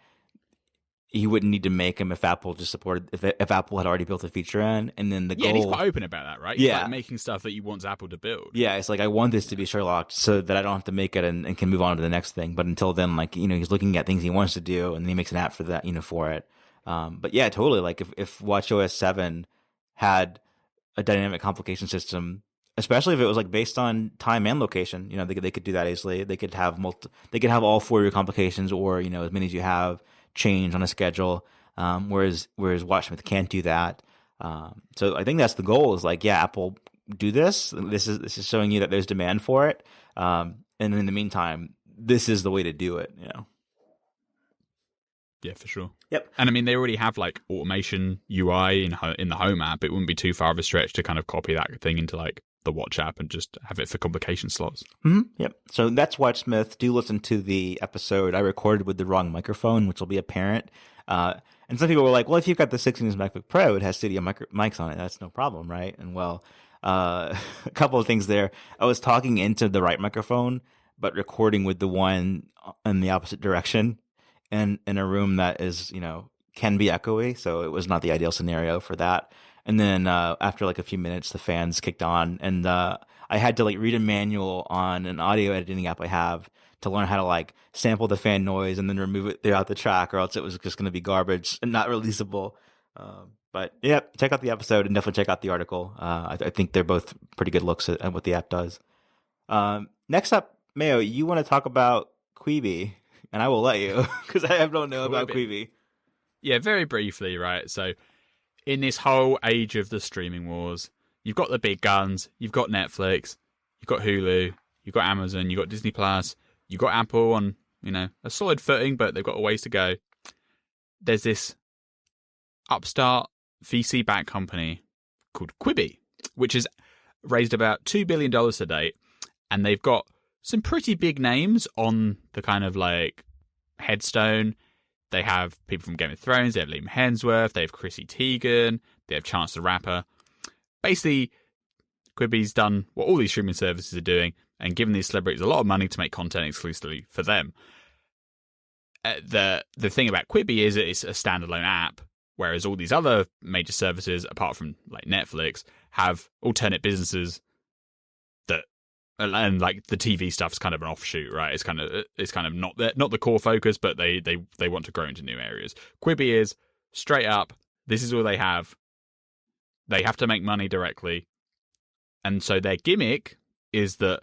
he wouldn't need to make them if Apple just supported if Apple had already built a feature in, and then the goal. And he's quite open about that, right? Yeah, he's like making stuff that he wants Apple to build. Yeah, it's like I want this to be Sherlock so that I don't have to make it and can move on to the next thing. But until then, like he's looking at things he wants to do, and then he makes an app for that, for it. But yeah, totally. Like if WatchOS 7 had a dynamic complication system, especially if it was like based on time and location, they could do that easily. They could have they could have all 4 of your complications, or as many as you have, change on a schedule. Whereas Watchsmith can't do that. So I think that's the goal. Is like, yeah, Apple, do this. This is showing you that there's demand for it. And in the meantime, this is the way to do it. Yeah, for sure. Yep. And I mean, they already have like automation UI in the Home app. It wouldn't be too far of a stretch to kind of copy that thing into like the Watch app and just have it for complication slots. Mm-hmm. Yep. So that's Watchsmith. Do listen to the episode I recorded with the wrong microphone, which will be apparent. And some people were like, well, if you've got the 16-inch MacBook Pro, it has studio mics on it. That's no problem, right? And well, a couple of things there. I was talking into the right microphone, but recording with the one in the opposite direction. And in a room that is, can be echoey, so it was not the ideal scenario for that. And then after like a few minutes, the fans kicked on, and I had to like read a manual on an audio editing app I have to learn how to like sample the fan noise and then remove it throughout the track, or else it was just going to be garbage and not releasable. But yeah, check out the episode and definitely check out the article. I think they're both pretty good looks at what the app does. Next up, Mayo, you want to talk about Quibi? And I will let you, because I don't know about Quibi. Yeah, very briefly, right? So, in this whole age of the streaming wars, you've got the big guns, you've got Netflix, you've got Hulu, you've got Amazon, you've got Disney Plus, you've got Apple on, a solid footing, but they've got a ways to go. There's this upstart VC-backed company called Quibi, which has raised about $2 billion to date, and they've got some pretty big names on the kind of like headstone. They have people from Game of Thrones, they have Liam Hemsworth, they have Chrissy Teigen, they have Chance the Rapper. Basically, Quibi's done what all these streaming services are doing and given these celebrities a lot of money to make content exclusively for them. The thing about Quibi is it's a standalone app, whereas all these other major services, apart from like Netflix, have alternate businesses that and like the TV stuff's kind of an offshoot, right? It's kind of not the core focus, but they want to grow into new areas. Quibi is straight up. This is all they have. They have to make money directly, and so their gimmick is that,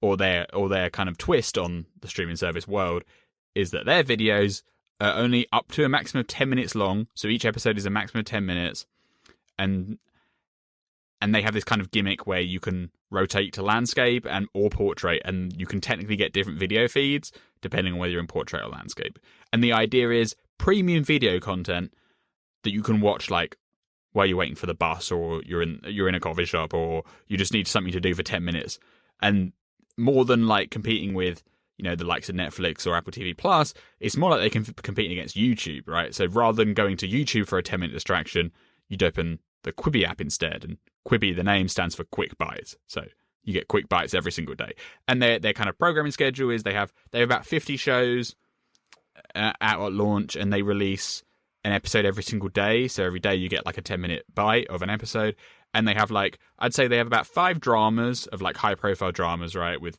or their kind of twist on the streaming service world is that their videos are only up to a maximum of 10 minutes long. So each episode is a maximum of 10 minutes, and they have this kind of gimmick where you can rotate to landscape and or portrait, and you can technically get different video feeds depending on whether you're in portrait or landscape. And the idea is premium video content that you can watch like while you're waiting for the bus, or you're in a coffee shop, or you just need something to do for 10 minutes. And more than like competing with, the likes of Netflix or Apple TV Plus, it's more like they can compete against YouTube, right? So rather than going to YouTube for a 10-minute distraction, you'd open the Quibi app instead. And Quibi, the name stands for quick bites. So you get quick bites every single day. And their kind of programming schedule is they have about 50 shows out at launch, and they release an episode every single day. So every day you get like a 10-minute bite of an episode. And they have I'd say they have about 5 dramas of like high profile dramas, right? With,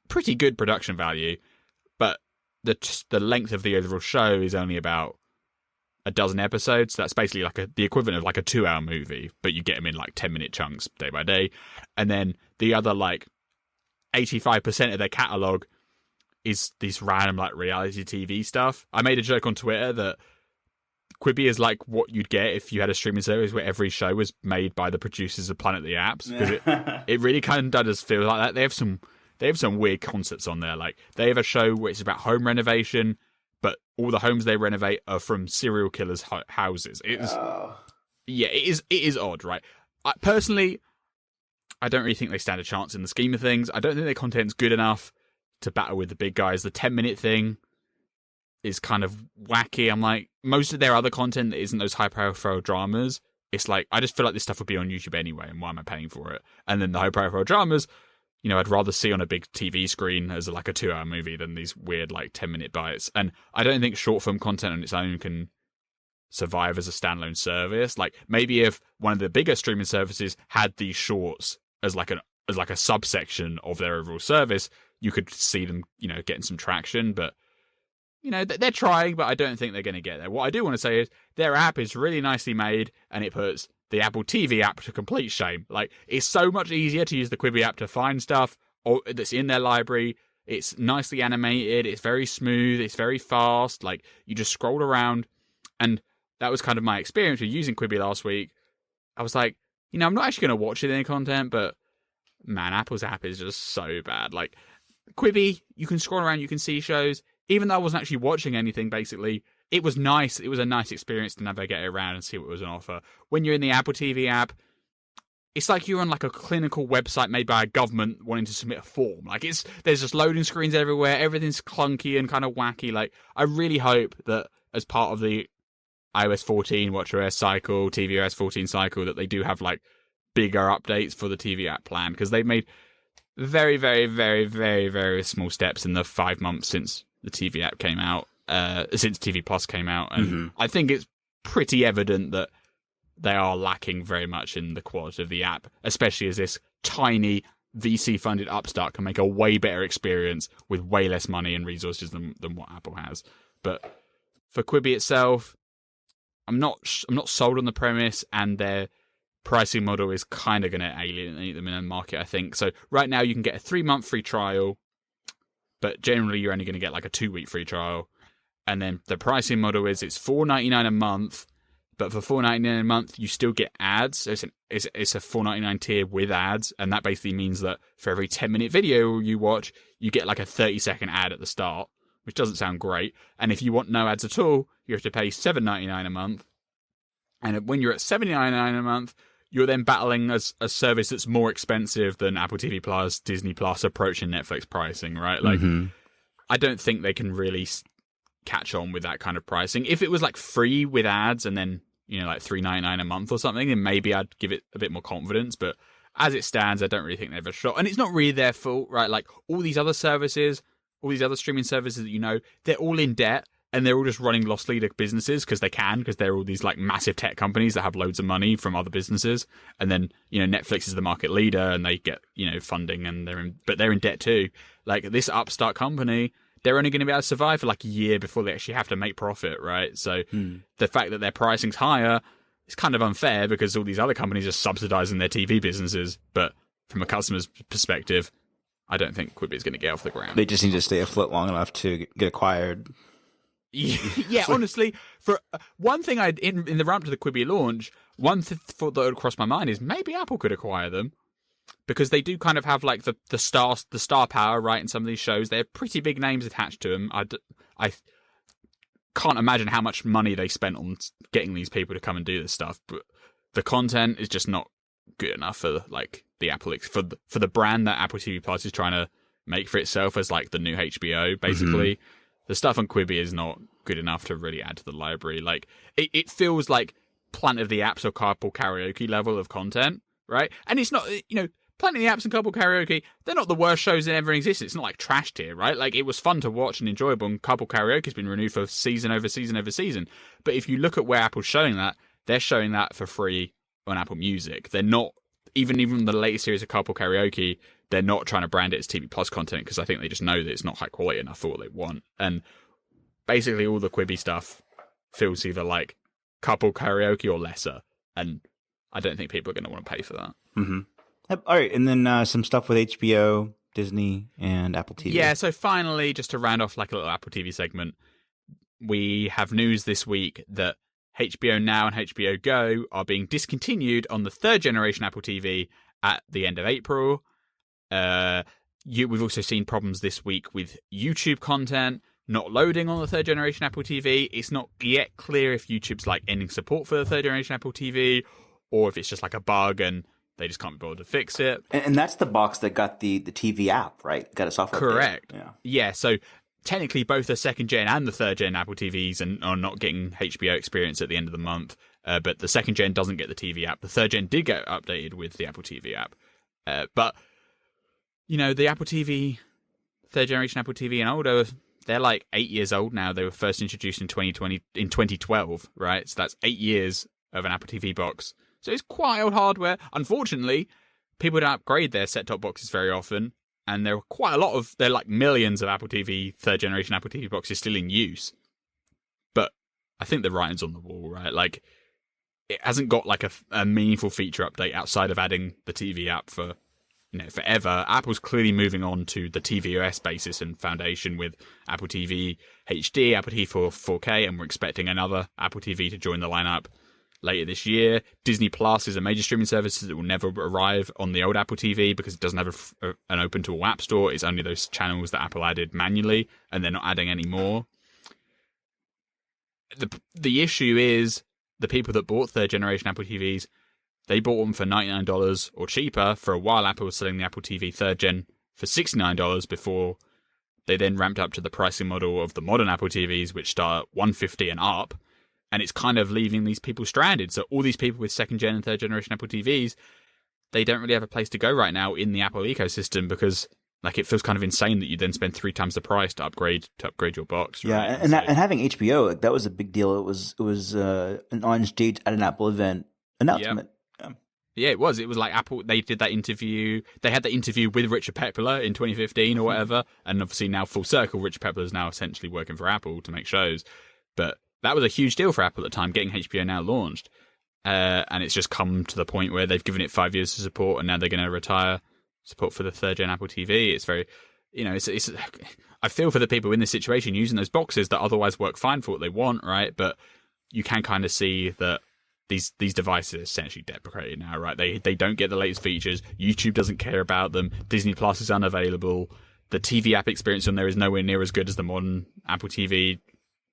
pretty good production value. But the length of the overall show is only about a dozen episodes. So that's basically like the equivalent of like a 2-hour movie, but you get them in like 10-minute chunks day by day. And then the other like 85% of their catalog is these random like reality TV stuff. I made a joke on Twitter that Quibi is like what you'd get if you had a streaming service where every show was made by the producers of Planet the Apps, because it really kind of does feel like that. They have some weird concepts on there. Like they have a show where it's about home renovation, but all the homes they renovate are from serial killers' houses. It is odd, right? Personally, I don't really think they stand a chance in the scheme of things. I don't think their content's good enough to battle with the big guys. The 10-minute thing is kind of wacky. I'm like, most of their other content that isn't those high-profile dramas, it's like, I just feel like this stuff would be on YouTube anyway, and why am I paying for it? And then the high-profile dramas, I'd rather see on a big TV screen as like a 2-hour movie than these weird like 10-minute bites. And I don't think short-form content on its own can survive as a standalone service. Like maybe if one of the bigger streaming services had these shorts as like a subsection of their overall service, you could see them, getting some traction. But, they're trying, but I don't think they're going to get there. What I do want to say is their app is really nicely made, and it puts the Apple TV app to complete shame. Like, it's so much easier to use the Quibi app to find stuff that's in their library. It's nicely animated. It's very smooth. It's very fast. Like, you just scroll around. And that was kind of my experience with using Quibi last week. I was like, I'm not actually going to watch any content, but man, Apple's app is just so bad. Like, Quibi, you can scroll around, you can see shows. Even though I wasn't actually watching anything, basically, it was nice. It was a nice experience to navigate around and see what was on offer. When you're in the Apple TV app, it's like you're on like a clinical website made by a government wanting to submit a form. Like there's just loading screens everywhere. Everything's clunky and kind of wacky. Like, I really hope that as part of the iOS 14, WatchOS cycle, tvOS 14 cycle, that they do have like bigger updates for the TV app plan, because they've made very, very, very, very, very small steps in the 5 months since the TV app came out, since TV Plus came out. And I think it's pretty evident that they are lacking very much in the quality of the app, especially as this tiny VC-funded upstart can make a way better experience with way less money and resources than what Apple has. But for Quibi itself, I'm not sold on the premise, and their pricing model is kind of going to alienate them in the market, I think. So right now you can get a 3-month free trial, but generally you're only going to get like a 2-week free trial. And then the pricing model is it's $4.99 a month, but for $4.99 a month you still get ads. So it's a $4.99 tier with ads, and that basically means that for every 10-minute video you watch, you get like a 30-second ad at the start, which doesn't sound great. And if you want no ads at all, you have to pay $7.99 a month. And when you're at $79.99 a month, you're then battling a service that's more expensive than Apple TV Plus, Disney Plus, approaching Netflix pricing, right? Like, I don't think they can really catch on with that kind of pricing. If it was like free with ads and then, like $3.99 a month or something, then maybe I'd give it a bit more confidence. But as it stands, I don't really think they have a shot. And it's not really their fault, right? Like, all these other services, all these other streaming services that they're all in debt. and they're all just running loss leader businesses because they're all these like massive tech companies that have loads of money from other businesses. And then, Netflix is the market leader and they get, funding and they're in debt too. Like this upstart company, they're only going to be able to survive for like a year before they actually have to make profit, right? So the fact that their pricing's higher is kind of unfair because all these other companies are subsidizing their TV businesses. But from a customer's perspective, I don't think Quibi is going to get off the ground. They just need to stay afloat long enough to get acquired. Yeah, honestly, for one thing, in the run-up to the Quibi launch, one thought that would cross my mind is maybe Apple could acquire them because they do kind of have like the star power, right? In some of these shows, they have pretty big names attached to them. I can't imagine how much money they spent on getting these people to come and do this stuff, but the content is just not good enough for like the Apple for the brand that Apple TV Plus is trying to make for itself as like the new HBO, basically. Mm-hmm. The stuff on Quibi is not good enough to really add to the library. Like it feels like Planet of the Apps or Carpool Karaoke level of content, right? And it's not, Planet of the Apps and Carpool Karaoke, they're not the worst shows that ever existed. It's not like trash tier, right? Like it was fun to watch and enjoyable, and Carpool Karaoke has been renewed for season over season over season. But if you look at where Apple's showing that, they're showing that for free on Apple Music. They're not, even the latest series of Carpool Karaoke, they're not trying to brand it as TV Plus content because I think they just know that it's not high quality enough for what they want. And basically all the Quibi stuff feels either like Carpool Karaoke or lesser. And I don't think people are going to want to pay for that. Mm-hmm. Yep. All right. And then some stuff with HBO, Disney, and Apple TV. Yeah. So finally, just to round off like a little Apple TV segment, we have news this week that HBO Now and HBO Go are being discontinued on the third generation Apple TV at the end of April. We've also seen problems this week with YouTube content not loading on the third generation Apple TV. It's not yet clear if YouTube's like ending support for the third generation Apple TV or if it's just like a bug and they just can't be bothered to fix it. And that's the box that got the TV app, right? Got a software Correct. update. Yeah. So technically both the second gen and the third gen Apple TVs are not getting HBO experience at the end of the month. But the second gen doesn't get the TV app. The third gen did get updated with the Apple TV app. But the Apple TV, third generation Apple TV and older, they're like 8 years old now. They were first introduced in 2012, right? So that's 8 years of an Apple TV box. So it's quite old hardware. Unfortunately, people don't upgrade their set-top boxes very often. And there are like millions of Apple TV, third generation Apple TV boxes still in use. But I think the writing's on the wall, right? Like, it hasn't got like a meaningful feature update outside of adding the TV app for forever. Apple's clearly moving on to the tvOS basis and foundation with Apple TV HD, Apple TV 4K, and we're expecting another Apple TV to join the lineup later this year. Disney Plus is a major streaming service that will never arrive on the old Apple TV because it doesn't have an open to all app store. It's only those channels that Apple added manually, and they're not adding any more. The issue is the people that bought third generation Apple TVs, they bought them for $99 or cheaper. For a while, Apple was selling the Apple TV third gen for $69 before they then ramped up to the pricing model of the modern Apple TVs, which start at $150 and up. And it's kind of leaving these people stranded. So all these people with second gen and third generation Apple TVs, they don't really have a place to go right now in the Apple ecosystem because like it feels kind of insane that you then spend 3 times the price to upgrade your box. Right? Yeah, and having HBO, like, that was a big deal. It was on stage at an Apple event announcement. Yeah, it was. It was like Apple, they did that interview. They had that interview with Richard Pepler in 2015 or whatever. And obviously now full circle, Richard Pepler is now essentially working for Apple to make shows. But that was a huge deal for Apple at the time, getting HBO Now launched. And it's just come to the point where they've given it 5 years of support and now they're going to retire support for the third gen Apple TV. It's very, it's I feel for the people in this situation using those boxes that otherwise work fine for what they want, right? But you can kind of see that these devices are essentially deprecated now, right? They don't get the latest features. YouTube doesn't care about them. Disney Plus is unavailable. The TV app experience on there is nowhere near as good as the modern Apple TV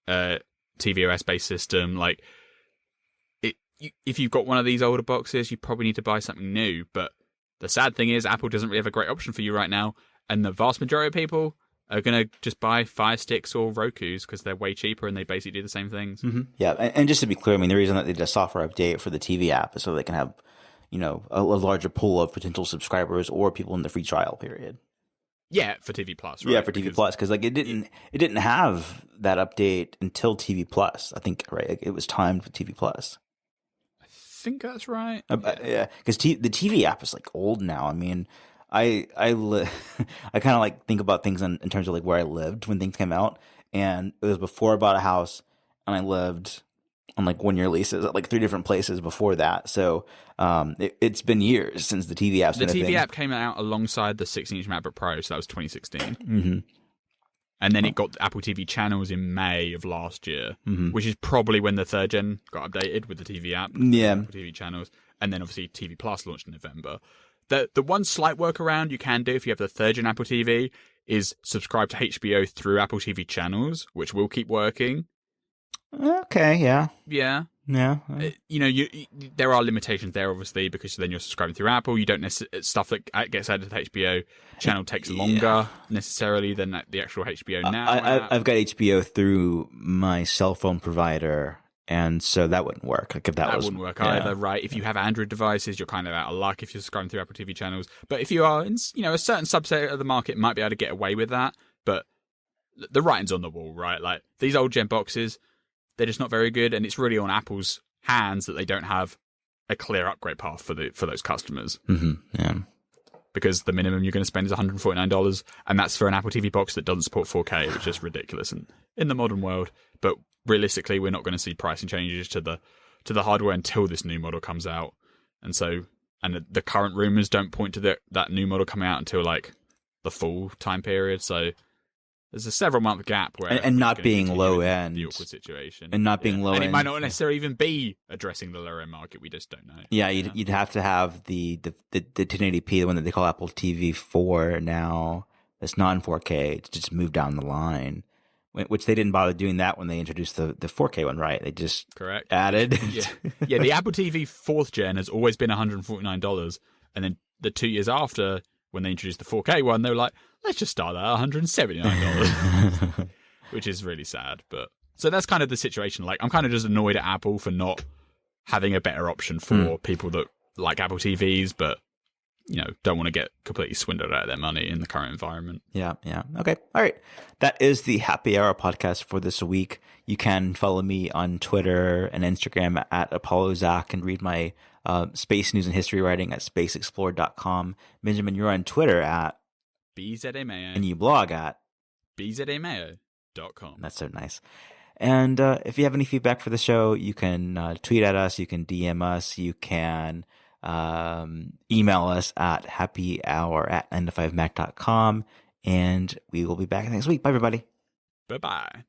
tvOS based system. Like, if you've got one of these older boxes, you probably need to buy something new. But the sad thing is, Apple doesn't really have a great option for you right now, and the vast majority of people are going to just buy Fire Sticks or Rokus because they're way cheaper and they basically do the same things. Mm-hmm. Yeah, and just to be clear, I mean, the reason that they did a software update for the TV app is so they can have, a larger pool of potential subscribers or people in the free trial period. Yeah, for TV Plus, right? Yeah, for TV Plus, because like it didn't have that update until TV Plus. I think, right? Like, it was timed with TV Plus. I think that's right. Yeah, because the TV app is like old now. I mean, I I kind of like think about things in terms of like where I lived when things came out, and it was before I bought a house, and I lived on like 1-year leases at like 3 different places before that. So it's been years since the TV app's been a thing. The TV app came out alongside the 16-inch MacBook Pro, so that was 2016. Mm-hmm. And then it got Apple TV channels in May of last year, which is probably when the 3rd gen got updated with the TV app. Yeah. Apple TV channels. And then obviously TV Plus launched in November. The one slight workaround you can do if you have the 3rd gen Apple TV is subscribe to HBO through Apple TV channels, which will keep working. Okay, yeah. Yeah. Yeah. There are limitations there, obviously, because then you're subscribing through Apple. You don't stuff that gets added to the HBO channel takes longer necessarily than the actual HBO Now. I've got HBO through my cell phone provider, and so that wouldn't work. Like if that wouldn't work either, right? If you have Android devices, you're kind of out of luck if you're subscribing through Apple TV channels. But if you are, a certain subset of the market might be able to get away with that. But the writing's on the wall, right? Like these old gen boxes, they're just not very good, and it's really on Apple's hands that they don't have a clear upgrade path for those customers. Mm-hmm. Yeah, because the minimum you're going to spend is $149, and that's for an Apple TV box that doesn't support 4K, which is ridiculous in the modern world. But realistically, we're not going to see pricing changes to the hardware until this new model comes out, and the current rumors don't point to that new model coming out until like the full time period. So there's a several month gap where and not being low end, the awkward situation, and not being low end, and it might not necessarily even be addressing the lower end market. We just don't know. Yeah, you'd have to have the 1080p, the one that they call Apple TV 4 now. That's not in 4K to just move down the line, which they didn't bother doing that when they introduced the 4K one, right? They just added. Yeah. The Apple TV 4th gen has always been $149, and then the 2 years after, when they introduced the 4K one, they were like, let's just start that at $179, which is really sad. But so that's kind of the situation. Like, I'm kind of just annoyed at Apple for not having a better option for people that like Apple TVs, but don't want to get completely swindled out of their money in the current environment. Yeah. Okay. All right. That is the Happy Hour podcast for this week. You can follow me on Twitter and Instagram at ApolloZach and read my space news and history writing at spaceexplored.com. Benjamin, you're on Twitter at BZAMayo. And you blog at BZAMayo.com. That's so nice. And if you have any feedback for the show, you can tweet at us, you can DM us, you can email us at happyhour@9to5mac.com, and we will be back next week. Bye, everybody. Bye-bye.